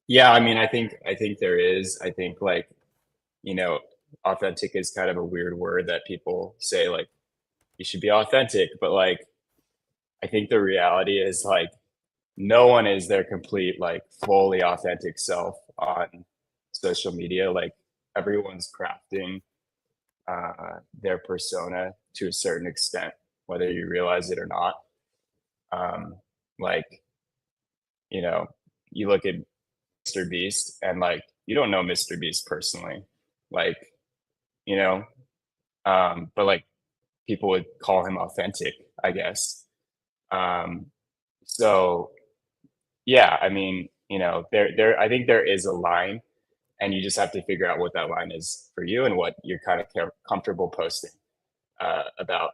Yeah. I mean, I think there is, I think like, you know, authentic is kind of a weird word that people say like, you should be authentic, but like, I think the reality is like, no one is their complete, like fully authentic self on social media. Like everyone's crafting their persona to a certain extent, whether you realize it or not. Um, like, you know, you look at Mr. Beast and like, you don't know Mr. Beast personally, like, you know, but like people would call him authentic, I guess. Um, so yeah, I mean, you know, I think there is a line and you just have to figure out what that line is for you and what you're kind of comfortable posting about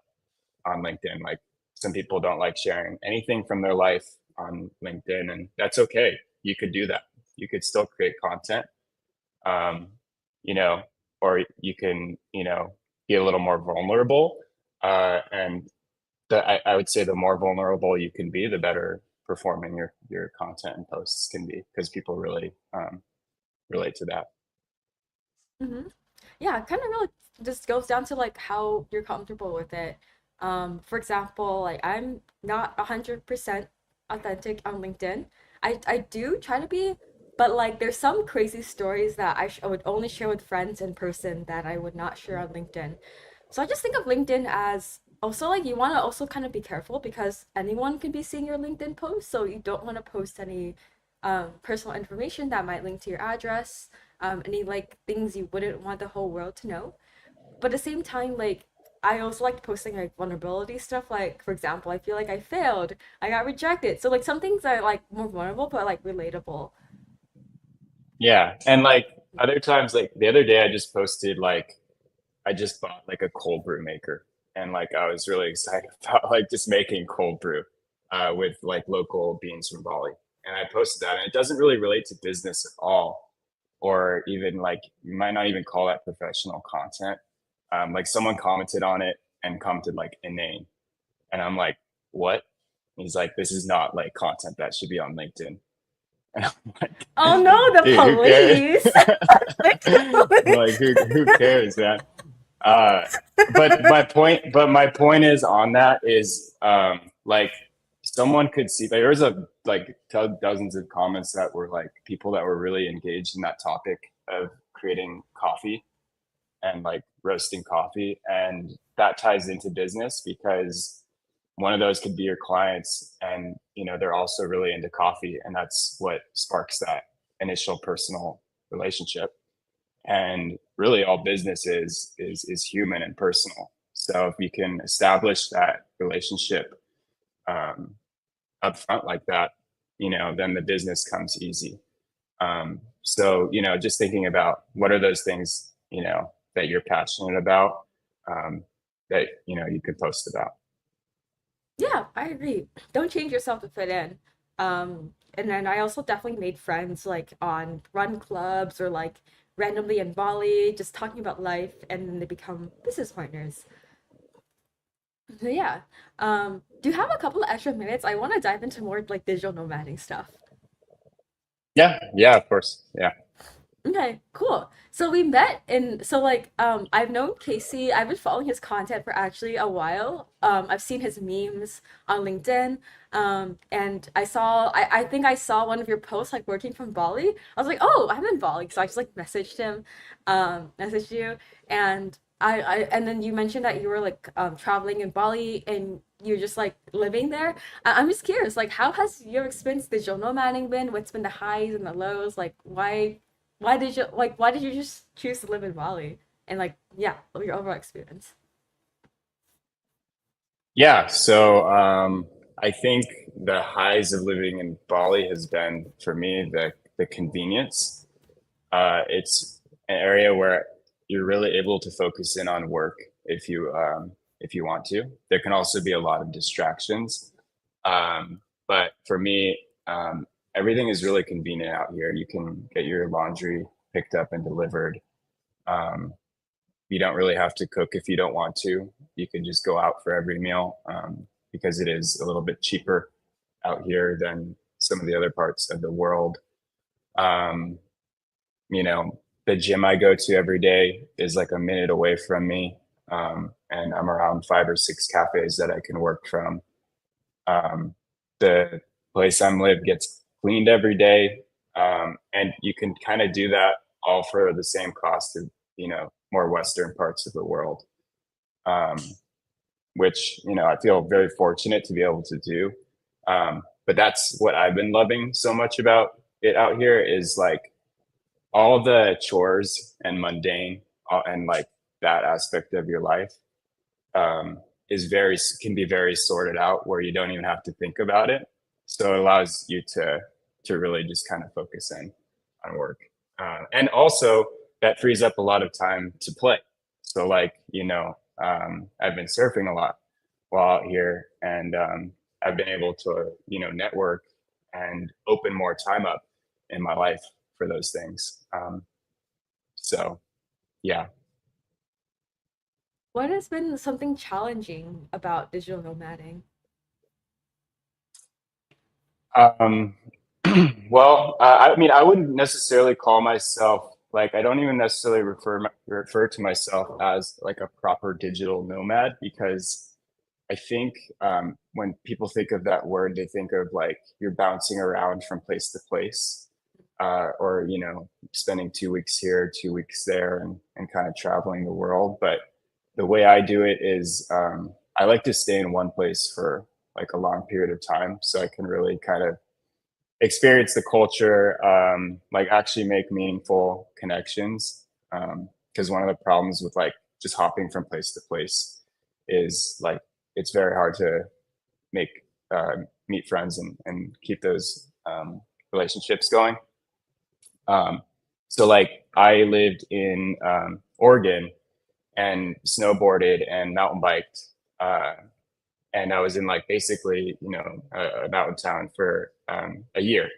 on LinkedIn. Like some people don't like sharing anything from their life on LinkedIn, and that's okay. You could do that. You could still create content, um, you know, or you can, you know, be a little more vulnerable. And I would say the more vulnerable you can be, the better performing your content and posts can be because people really relate to that. Hmm. Yeah, it kind of really just goes down to like how you're comfortable with it. For example, like I'm not 100% authentic on LinkedIn. I do try to be, but like there's some crazy stories that I would only share with friends in person that I would not share on LinkedIn. So I just think of LinkedIn as also like you want to also kind of be careful because anyone can be seeing your LinkedIn post, so you don't want to post any personal information that might link to your address, any like things you wouldn't want the whole world to know. But at the same time, like I also like posting like vulnerability stuff. Like for example, I feel like I failed, I got rejected. So like some things are like more vulnerable but like relatable. Yeah, and like other times, like the other day, I just posted like I just bought like a cold brew maker, and like I was really excited about like just making cold brew. with like local beans from Bali. And I posted that, and it doesn't really relate to business at all, or even like you might not even call that professional content. Like someone commented on it and commented like inane, and I'm like, what? And he's like, this is not like content that should be on LinkedIn. And I'm like, Oh no, the dude, who cares? police! Like who cares, man? Uh, but my point is on that is like someone could see there was a like dozens of comments that were like people that were really engaged in that topic of creating coffee and like roasting coffee, and that ties into business because one of those could be your clients, and they're also really into coffee, and that's what sparks that initial personal relationship. And really all business is human and personal. So if you can establish that relationship up front like that, then the business comes easy. So just thinking about what are those things that you're passionate about, that you could post about. Yeah, I agree. Don't change yourself to fit in. And then I also definitely made friends like on run clubs or like randomly in Bali, just talking about life, and then they become business partners. So yeah. Do you have a couple of extra minutes? I want to dive into more like digital nomading stuff. Yeah, of course. Yeah. Okay, cool. So we met in so like I've known Casey, I've been following his content for actually a while. I've seen his memes on LinkedIn. And I think I saw one of your posts like working from Bali. I was like, "Oh, I'm in Bali." So I just like messaged him, messaged you, and and then you mentioned that you were like traveling in Bali and you're just like living there. I'm just curious, like how has your experience digital nomading been? What's been the highs and the lows? Like why did you just choose to live in Bali? And like, yeah, your overall experience. Yeah. So I think the highs of living in Bali has been for me the convenience. It's an area where you're really able to focus in on work if you want to. There can also be a lot of distractions, but for me, everything is really convenient out here. You can get your laundry picked up and delivered. Um, you don't really have to cook if you don't want to. You can just go out for every meal, because it is a little bit cheaper out here than some of the other parts of the world. Um, the gym I go to every day is like a minute away from me. And I'm around 5 or 6 cafes that I can work from. Um, the place I'm live gets cleaned every day. And you can kind of do that all for the same cost of, more Western parts of the world. Um, which, I feel very fortunate to be able to do. But that's what I've been loving so much about it out here is like all the chores and mundane, and like that aspect of your life is can be very sorted out where you don't even have to think about it. So it allows you to really just kind of focus in on work, and also that frees up a lot of time to play. So like I've been surfing a lot while out here, and I've been able to network and open more time up in my life for those things. So yeah. What has been something challenging about digital nomading? Um, well, I mean, I wouldn't necessarily call myself like I don't even necessarily refer to myself as like a proper digital nomad because I think when people think of that word, they think of like you're bouncing around from place to place, or spending 2 weeks here, 2 weeks there, and kind of traveling the world. But the way I do it is I like to stay in one place for like a long period of time, so I can really kind of experience the culture, like actually make meaningful connections. Because one of the problems with like just hopping from place to place is like it's very hard to make meet friends and keep those relationships going. Um, so like I lived in Oregon and snowboarded and mountain biked, uh, and I was in like basically, you know, a mountain town for a year,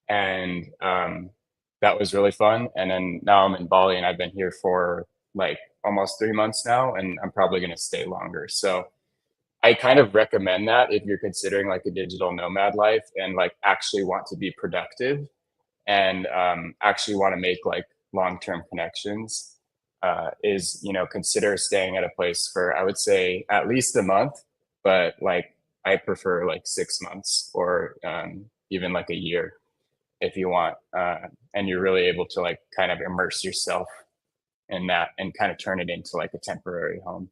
and that was really fun. And then now I'm in Bali, and I've been here for like almost 3 months now, and I'm probably going to stay longer. So I kind of recommend that if you're considering like a digital nomad life and like actually want to be productive and actually want to make like long-term connections, is, you know, consider staying at a place for, I would say, at least a month, but like I prefer like 6 months, or even like a year if you want, and you're really able to like kind of immerse yourself in that and kind of turn it into like a temporary home.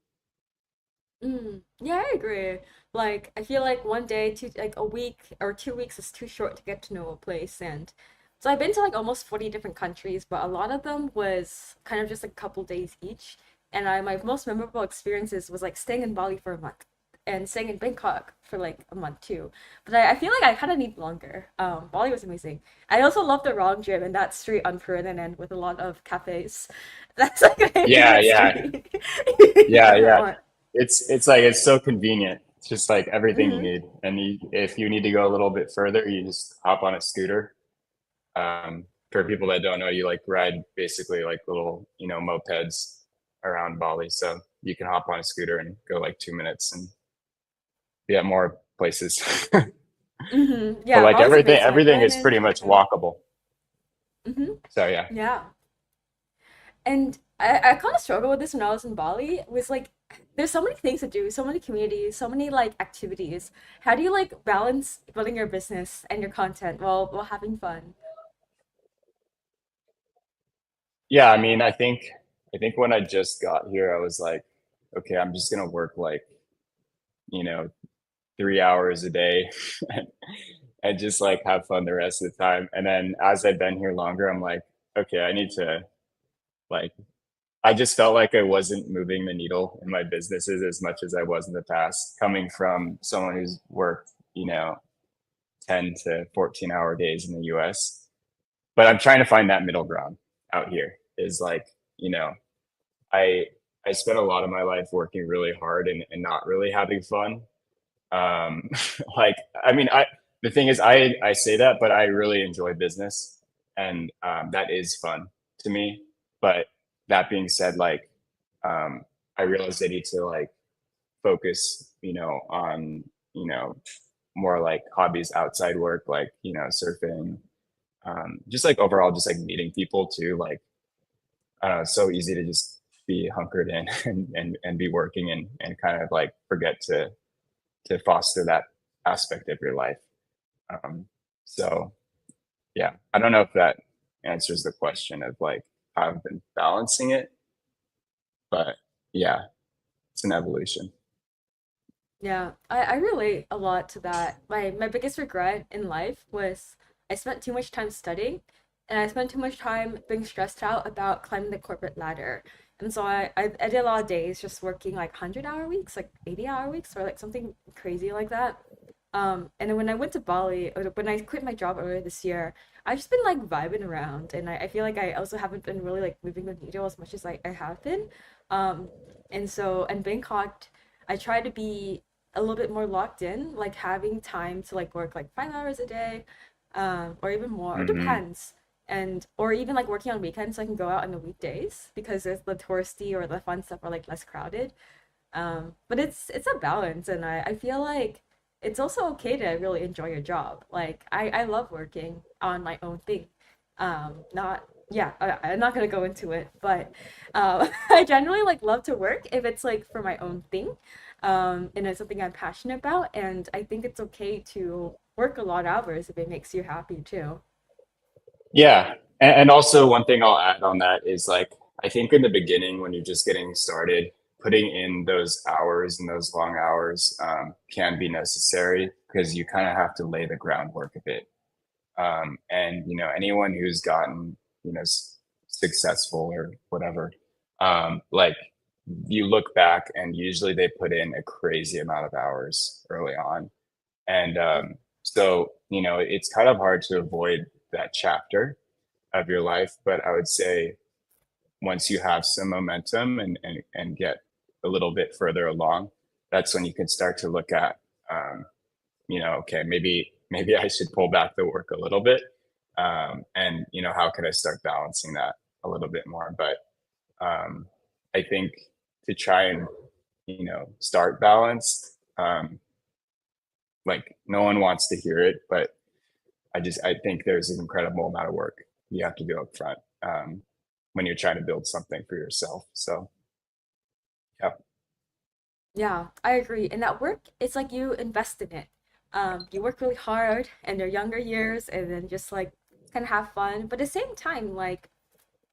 Yeah, I agree. Like, I feel like one day, like a week or 2 weeks is too short to get to know a place. And so I've been to like almost 40 different countries, but a lot of them was kind of just like a couple days each. And my most memorable experiences was like staying in Bali for a month and staying in Bangkok for like a month too. But I feel like I kind of need longer. Bali was amazing. I also love the Rong Gym and that street on Ferdinand with a lot of cafes. That's like my Yeah, favorite yeah, street. yeah, For yeah. art. It's like it's so convenient. It's just like everything you Hmm. need. And if you need to go a little bit further, you just hop on a scooter. For people that don't know, you like ride basically like little, you know, mopeds around Bali. So you can hop on a scooter and go like 2 minutes and be at more places. But Yeah, like Bali's everything, amazing. I've everything been is in pretty much Thailand. walkable. Hmm. So yeah. Yeah. And I kind of struggled with this when I was in Bali. Was like, there's so many things to do, so many communities, so many like activities. How do you like balance building your business and your content while having fun? Yeah, I mean, I think when I just got here, I was like, okay, I'm just gonna work like, you know, 3 hours a day and just like have fun the rest of the time. And then as I've been here longer, I'm like, okay, I need to like, I just felt like I wasn't moving the needle in my businesses as much as I was in the past, coming from someone who's worked, you know, 10 to 14-hour days in the US. But I'm trying to find that middle ground out here, is like, you know, I I spent a lot of my life working really hard and not really having fun. Um, like, I mean, the thing is, I say that, but I really enjoy business, and that is fun to me. But that being said, like, um, I realize I need to like focus, you know, on, you know, more like hobbies outside work, like, you know, surfing, just like overall, just like meeting people too. Like, I don't know, it's so easy to just be hunkered in and be working and kind of like forget to foster that aspect of your life. Um, so yeah, I don't know if that answers the question of like how I've been balancing it, but yeah, it's an evolution. Yeah, I relate a lot to that. My biggest regret in life was I spent too much time studying and I spent too much time being stressed out about climbing the corporate ladder. And so I did a lot of days just working like 100-hour weeks, like 80-hour weeks, or like something crazy like that. And then when I went to Bali, or when I quit my job earlier this year, I've just been like vibing around, and I feel like I also haven't been really like moving the needle as much as I have been. Um, and so in Bangkok, I try to be a little bit more locked in, like having time to like work like 5 hours a day, or even more. It Hmm. depends. And or even like working on weekends so I can go out on the weekdays because there's the touristy or the fun stuff are like less crowded. But it's a balance, and I feel like it's also okay to really enjoy your job. Like I love working on my own thing. Not yeah, I'm not gonna go into it, but I generally like love to work if it's like for my own thing, and it's something I'm passionate about. And I think it's okay to work a lot of hours if it makes you happy too. Yeah. And also one thing I'll add on that is like, I think in the beginning when you're just getting started, putting in those hours and those long hours can be necessary because you kind of have to lay the groundwork a bit. And you know, anyone who's gotten, you know, successful or whatever, like you look back and usually they put in a crazy amount of hours early on. And so, you know, it's kind of hard to avoid that chapter of your life. But I would say once you have some momentum and get a little bit further along, that's when you can start to look at, okay, maybe I should pull back the work a little bit, and how can I start balancing that a little bit more? But I think to try and start balanced, like no one wants to hear it, but I think there's an incredible amount of work you have to do up front, when you're trying to build something for yourself. So yeah. Yeah, I agree. And that work, it's like you invest in it. You work really hard in your younger years and then just like kind of have fun. But at the same time, like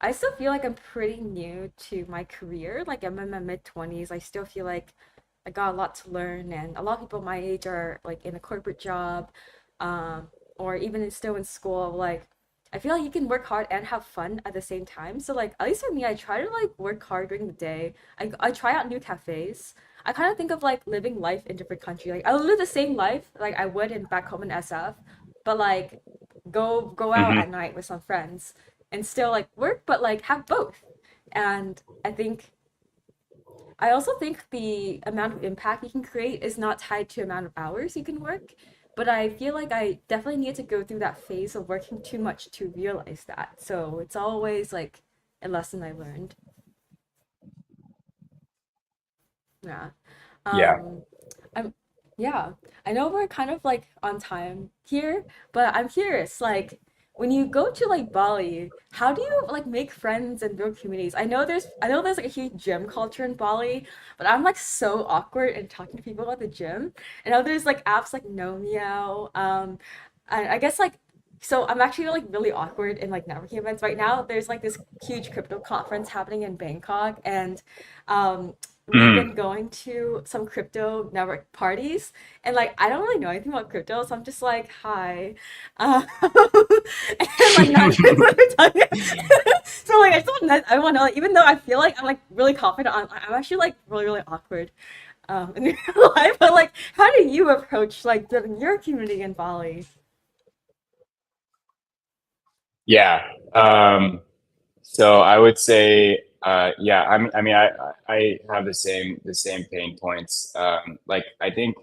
I still feel like I'm pretty new to my career. Like I'm in my mid 20s. I still feel like I got a lot to learn, and a lot of people my age are like in a corporate job, or even still in school. Like I feel like you can work hard and have fun at the same time. So like at least for me, I try to like work hard during the day. I try out new cafes. I kind of think of like living life in different country. Like I'll live the same life like I would in back home in SF, but like go out Hmm. at night with some friends and still like work, but like have both. And I also think the amount of impact you can create is not tied to amount of hours you can work, but I feel like I definitely need to go through that phase of working too much to realize that. So it's always like a lesson I learned. Yeah. Yeah. Um, I'm yeah. I know we're kind of like on time here, but I'm curious, like when you go to like Bali, how do you like make friends and build communities? I know there's like a huge gym culture in Bali, but I'm like so awkward in talking to people at the gym. I know there's like apps like No Meow. I guess like so I'm actually like really awkward in like networking events right now. There's like this huge crypto conference happening in Bangkok, and um we've been Mm. going to some crypto network parties, and like I don't really know anything about crypto, so I'm just like hi, and like not knowing what I'm talking. So like I want to know, like, even though I feel like I'm like really confident, I'm actually like really awkward in real life. But like how do you approach like building your community in Bali? Yeah. So I would say, yeah, I have the same pain points. Like I think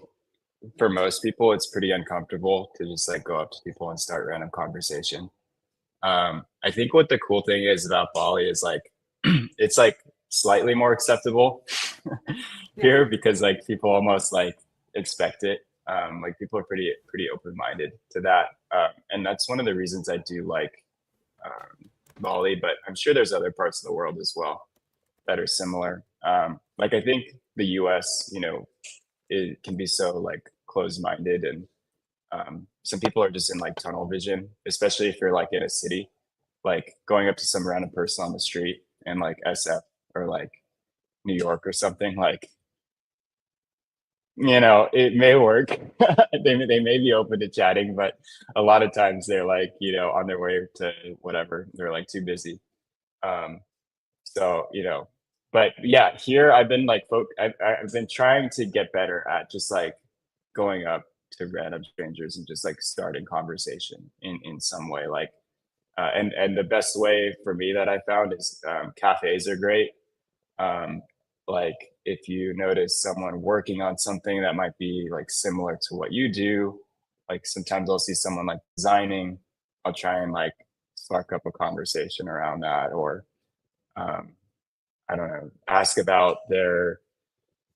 for most people, it's pretty uncomfortable to just like go up to people and start random conversation. I think what the cool thing is about Bali is like, it's like slightly more acceptable Yeah. here because like people almost like expect it. Like people are pretty open minded to that, and that's one of the reasons I do like Bali. But I'm sure there's other parts of the world as well that are similar. Like I think the U.S., it can be so like closed minded, and some people are just in like tunnel vision, especially if you're like in a city, like going up to some random person on the street in like SF or like New York or something. Like it may work. They may be open to chatting, but a lot of times they're like on their way to whatever. They're like too busy. Um, so but yeah, here I've been like I've been trying to get better at just like going up to random strangers and just like starting conversation in some way. Like and the best way for me that I found is cafes are great. um, like if you notice someone working on something that might be like similar to what you do, like sometimes I'll see someone like designing, I'll try and like spark up a conversation around that, or um, I don't know, ask about their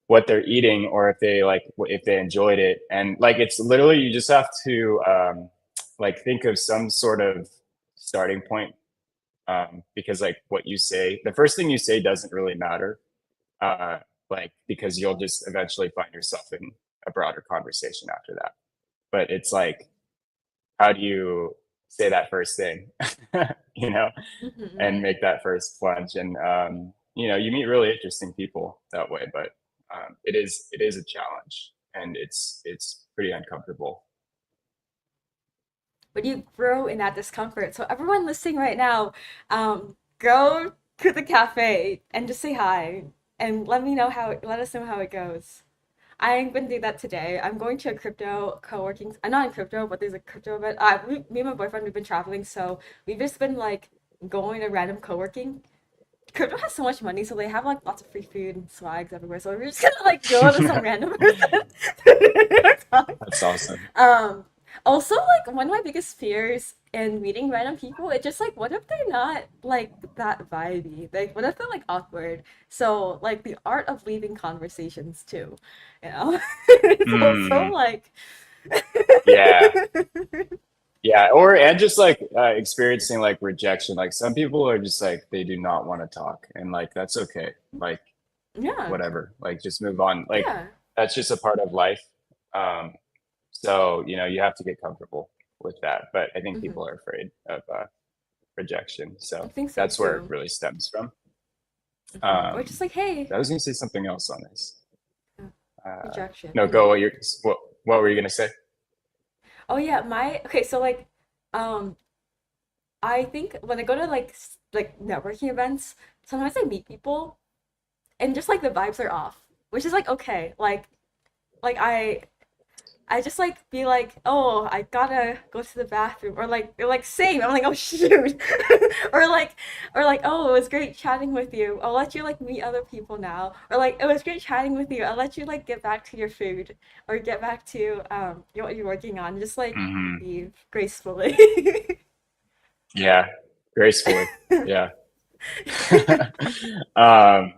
what they're eating, or if they like if they enjoyed it. And like it's literally you just have to like think of some sort of starting point, because like what you say, the first thing you say doesn't really matter, uh, like because you'll just eventually find yourself in a broader conversation after that. But it's like, how do you say that first thing, you know, Hmm. and make that first plunge? And you meet really interesting people that way, but it is a challenge, and it's pretty uncomfortable. But you grow in that discomfort. So everyone listening right now, go to the cafe and just say hi and let us know how it goes. I'm gonna do that today. I'm going to a crypto co-working. I'm not in crypto, but there's a crypto event. Me and my boyfriend, we've been traveling, so we've just been like going to random co-working crypto has so much money, so they have like lots of free food and swags everywhere. So we're just gonna like go to some random person. That's awesome. Um, Also, like one of my biggest fears in meeting random people, it's just like, what if they're not like that vibey? Like, what if they're like awkward? So, like the art of leaving conversations too, you know, it's also Mm, like, yeah. Yeah, or and just like experiencing like rejection. Like some people are just like they do not want to talk, and like that's okay. Like yeah, whatever, like just move on. Like yeah, that's just a part of life. Um, so you have to get comfortable with that. But I think hmm people are afraid of rejection, I so think so that's where it too. really stems from. Or Um, just like, hey, I was gonna say something else on this. uh, Uh, rejection. no, go. What were you gonna say? Oh yeah, my okay. So like, um, I think when I go to like like networking events, sometimes I meet people and just like the vibes are off, which is like okay. Like I just like be like, oh, I gotta go to the bathroom, or like they're like same. I'm like, oh shoot, or like oh, it was great chatting with you. I'll let you like meet other people now, or like it was great chatting with you. I'll let you like get back to your food or get back to what you're working on. Just like Hmm. leave gracefully. Yeah, gracefully. Yeah. um,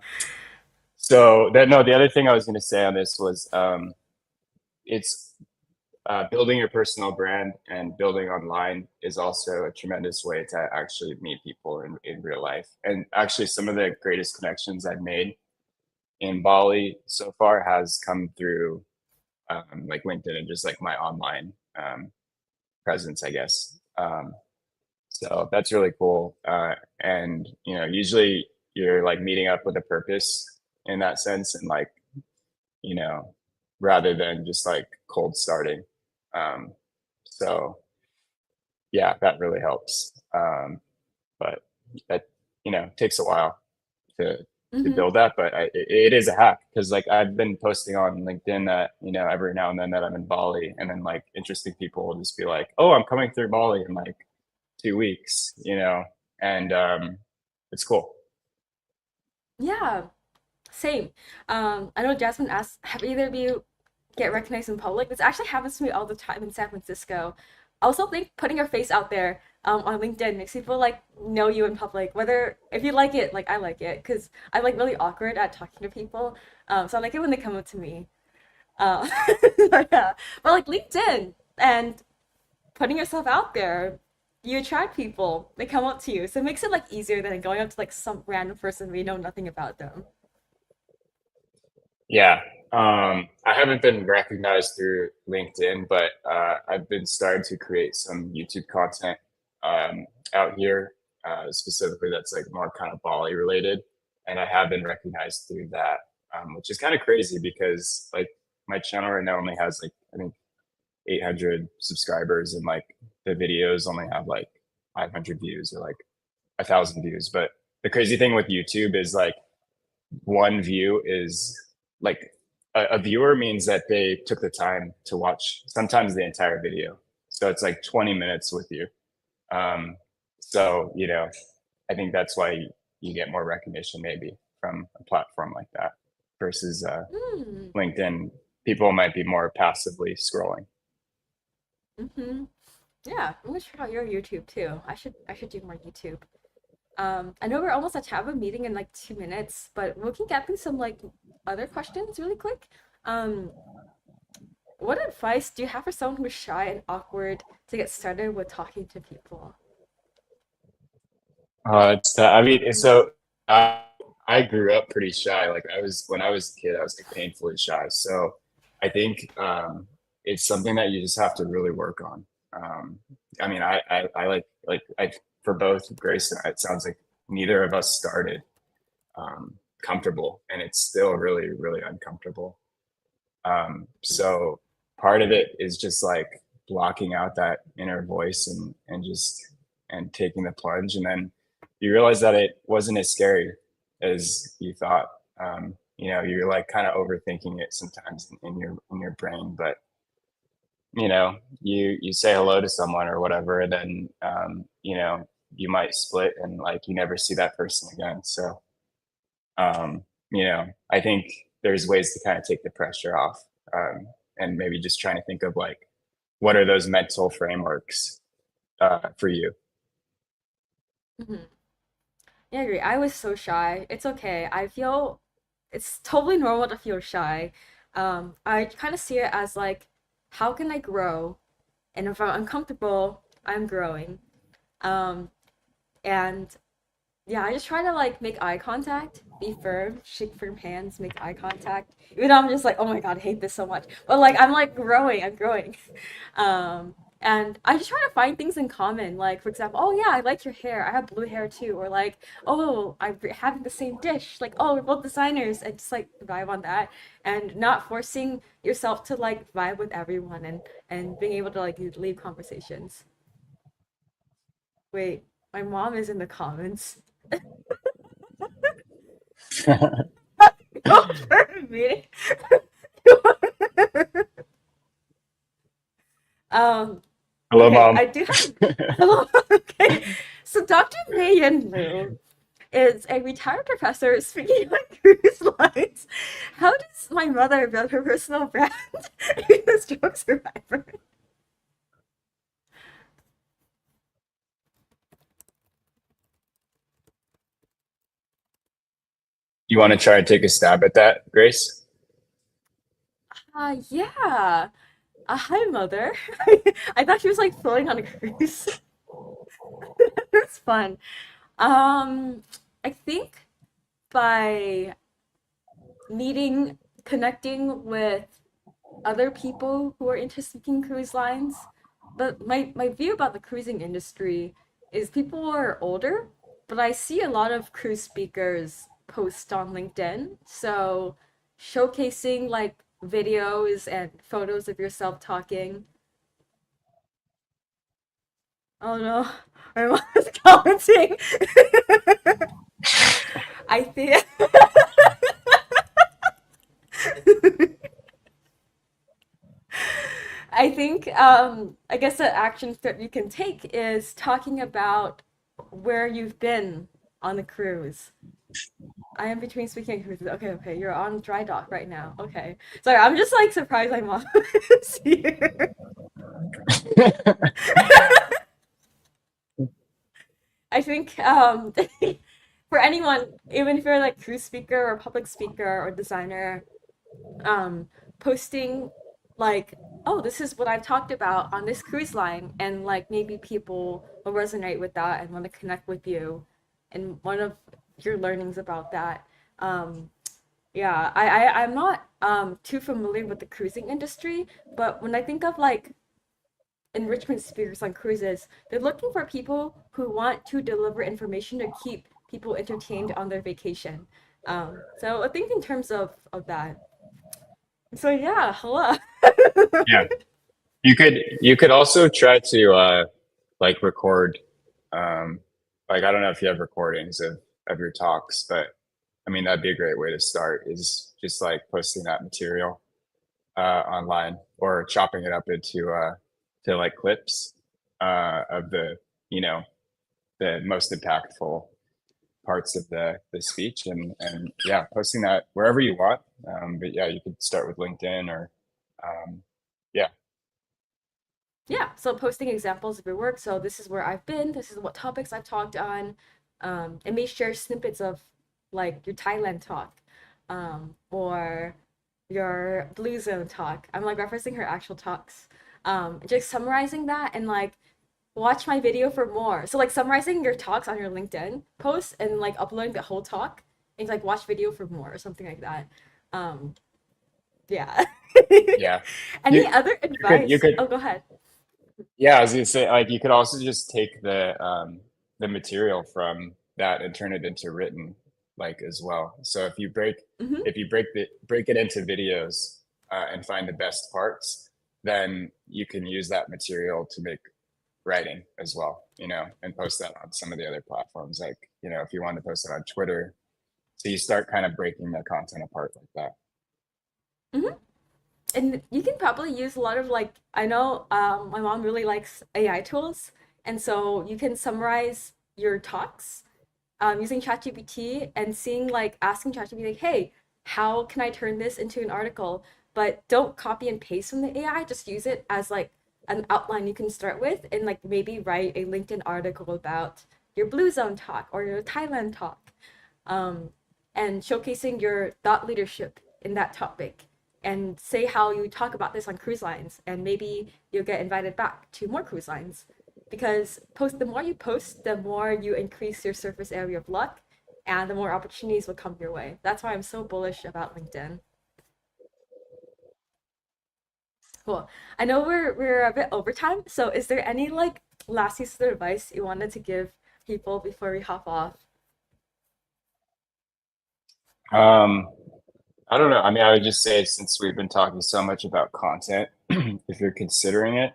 so that no, the other thing I was going to say on this was it's building your personal brand and building online is also a tremendous way to actually meet people in real life. And actually, some of the greatest connections I've made in Bali so far has come through like LinkedIn and just like my online presence, I guess. So that's really cool. And usually you're like meeting up with a purpose in that sense, and like you know, rather than just like cold starting. Um, so yeah, that really helps. But that takes a while to hmm build that, but it is a hack because like I've been posting on LinkedIn that every now and then that I'm in Bali, and then like interesting people will just be like, "Oh, I'm coming through Bali in like 2 weeks," and it's cool. Yeah, same. I know Jasmine asked, have either of you get recognized in public? This actually happens to me all the time in San Francisco. I also think putting your face out there on LinkedIn makes people like know you in public. Whether if you like it, like I like it, because I'm like really awkward at talking to people. So I like it when they come up to me. Uh, yeah, but like LinkedIn and putting yourself out there, you attract people. They come up to you, so it makes it like easier than going up to like some random person we know nothing about them. Yeah. I haven't been recognized through LinkedIn, but I've been starting to create some YouTube content out here, specifically that's like more kind of Bali related. And I have been recognized through that, which is kind of crazy because like my channel right now only has like, I think 800 subscribers, and like the videos only have like 500 views or like 1,000 views. But the crazy thing with YouTube is like one view is like a viewer means that they took the time to watch sometimes the entire video. So it's like 20 minutes with you. Um, so, I think that's why you get more recognition maybe from a platform like that versus Hmm. LinkedIn. People might be more passively scrolling. Mm-hmm. Yeah, I'm gonna check out your YouTube too. I should do more YouTube. I know we're almost at time of meeting in like 2 minutes, but we can get through some like other questions really quick. Um, what advice do you have for someone who's shy and awkward to get started with talking to people? I mean, so I grew up pretty shy. Like when I was a kid, I was like painfully shy. So I think it's something that you just have to really work on. I mean, I for both Grace and I, it sounds like neither of us started comfortable, and it's still really, really uncomfortable. So part of it is just like blocking out that inner voice and just and taking the plunge, and then you realize that it wasn't as scary as you thought. You're like kind of overthinking it sometimes in your brain, but you say hello to someone or whatever, and then you might split and like you never see that person again. So Um, I think there's ways to kind of take the pressure off, and maybe just trying to think of like what are those mental frameworks for you. Mhm. Yeah, I agree. I was so shy. It's okay. I feel it's totally normal to feel shy. I kind of see it as like, how can I grow? And if I'm uncomfortable, I'm growing. Um, and yeah, I just try to like make eye contact, be firm, shake firm hands, make eye contact. Even though I'm just like, oh my God, I hate this so much. But like I'm like growing, I'm growing. And I just try to find things in common. Like for example, oh yeah, I like your hair. I have blue hair too. Or like, oh, I'm having the same dish. Like, oh, we're both designers. And just like vibe on that. And not forcing yourself to like vibe with everyone and being able to like leave conversations. Wait, my mom is in the comments. Go for a meeting. Um, Hello, okay, mom. I do have. Hello. Okay, so Dr. Mei Yin Lu is a retired professor speaking on cruise lines. How does my mother build her personal brand as a stroke survivor? You want to try and take a stab at that, Grace? Yeah. Hi, mother. I thought she was like floating on a cruise. It's fun. Um, I think by meeting, connecting with other people who are into speaking cruise lines. But my view about the cruising industry is people are older, but I see a lot of cruise speakers post on LinkedIn. So showcasing like videos and photos of yourself talking. Oh no, my mom is commenting. I think I think I guess the action that you can take is talking about where you've been on the cruise. I am between speaking cruises. Okay, okay, you're on dry dock right now. Okay. Sorry, I'm just like surprised my mom is here. I think for anyone, even if you're like cruise speaker or public speaker or designer, um, posting like, oh, this is what I've talked about on this cruise line, and like maybe people will resonate with that and want to connect with you, and one of your learnings about that. Um, yeah, I'm not too familiar with the cruising industry, but when I think of like enrichment speakers on cruises, they're looking for people who want to deliver information to keep people entertained on their vacation. So I think in terms of that. So yeah, hello. Yeah. You could also try to like record like I don't know if you have recordings of your talks, but I mean that'd be a great way to start is just like posting that material online or chopping it up into to like clips of the you know the most impactful parts of the speech and yeah posting that wherever you want but yeah you could start with LinkedIn or um, yeah. Yeah, so posting examples of your work. So this is where I've been. This is what topics I've talked on. And may share snippets of like your Thailand talk, or your Blue Zone talk. I'm like referencing her actual talks. Just summarizing that and like watch my video for more. So like summarizing your talks on your LinkedIn post and like uploading the whole talk and like watch video for more or something like that. Um, yeah. Yeah, Any you other you advice? could Oh, go ahead. yeah, I was gonna say like you could also just take the material from that and turn it into written like as well. So Hmm. if you break it into videos and find the best parts, then you can use that material to make writing as well, and post that on some of the other platforms. Like, if you want to post it on Twitter, so you start kind of breaking the content apart like that. Hmm. And you can probably use a lot of like I know my mom really likes AI tools, and so you can summarize your talks using ChatGPT and seeing like asking ChatGPT like, hey, how can I turn this into an article? But don't copy and paste from the AI. Just use it as like an outline you can start with, and like maybe write a LinkedIn article about your Blue Zone talk or your Thailand talk, um, and showcasing your thought leadership in that topic. And say how you talk about this on cruise lines, and maybe you'll get invited back to more cruise lines. Because the more you post, the more you increase your surface area of luck, and the more opportunities will come your way. That's why I'm so bullish about LinkedIn. Cool. I know we're a bit over time, so is there any like last piece of advice you wanted to give people before we hop off? Um, I don't know. I mean, I would just say since we've been talking so much about content, if you're considering it,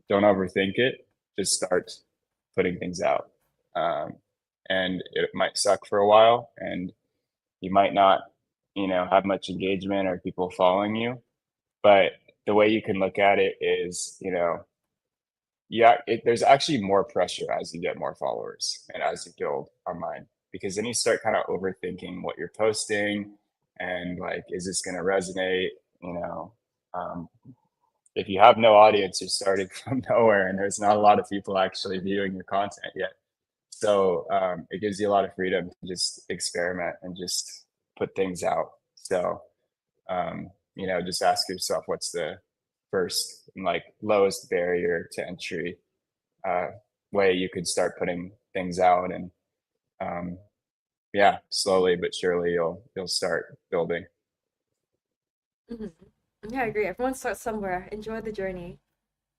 don't overthink it. Just start putting things out. Um, and it might suck for a while, and you might not, have much engagement or people following you. But the way you can look at it is, yeah, there's actually more pressure as you get more followers and as you build online, because then you start kind of overthinking what you're posting and like, is this going to resonate? You know, um, if you have no audience, you're starting from nowhere and there's not a lot of people actually viewing your content yet. So it gives you a lot of freedom to just experiment and just put things out. So, just ask yourself what's the first and like lowest barrier to entry uh, way you could start putting things out, and yeah, slowly but surely you'll start building. Mhm. Yeah, I agree. Everyone starts somewhere. Enjoy the journey.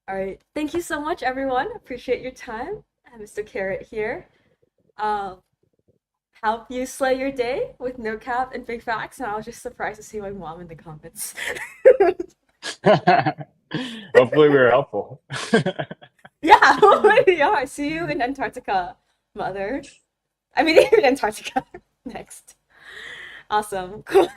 All right. Thank you so much, everyone. Appreciate your time. Mr. Carrot here. Um, Help you slay your day with no cap and big facts. And I was just surprised to see my mom in the comments. Hopefully we were helpful. Yeah, yeah. I see you in Antarctica, mother. I mean, in Antarctica next. Awesome. Cool.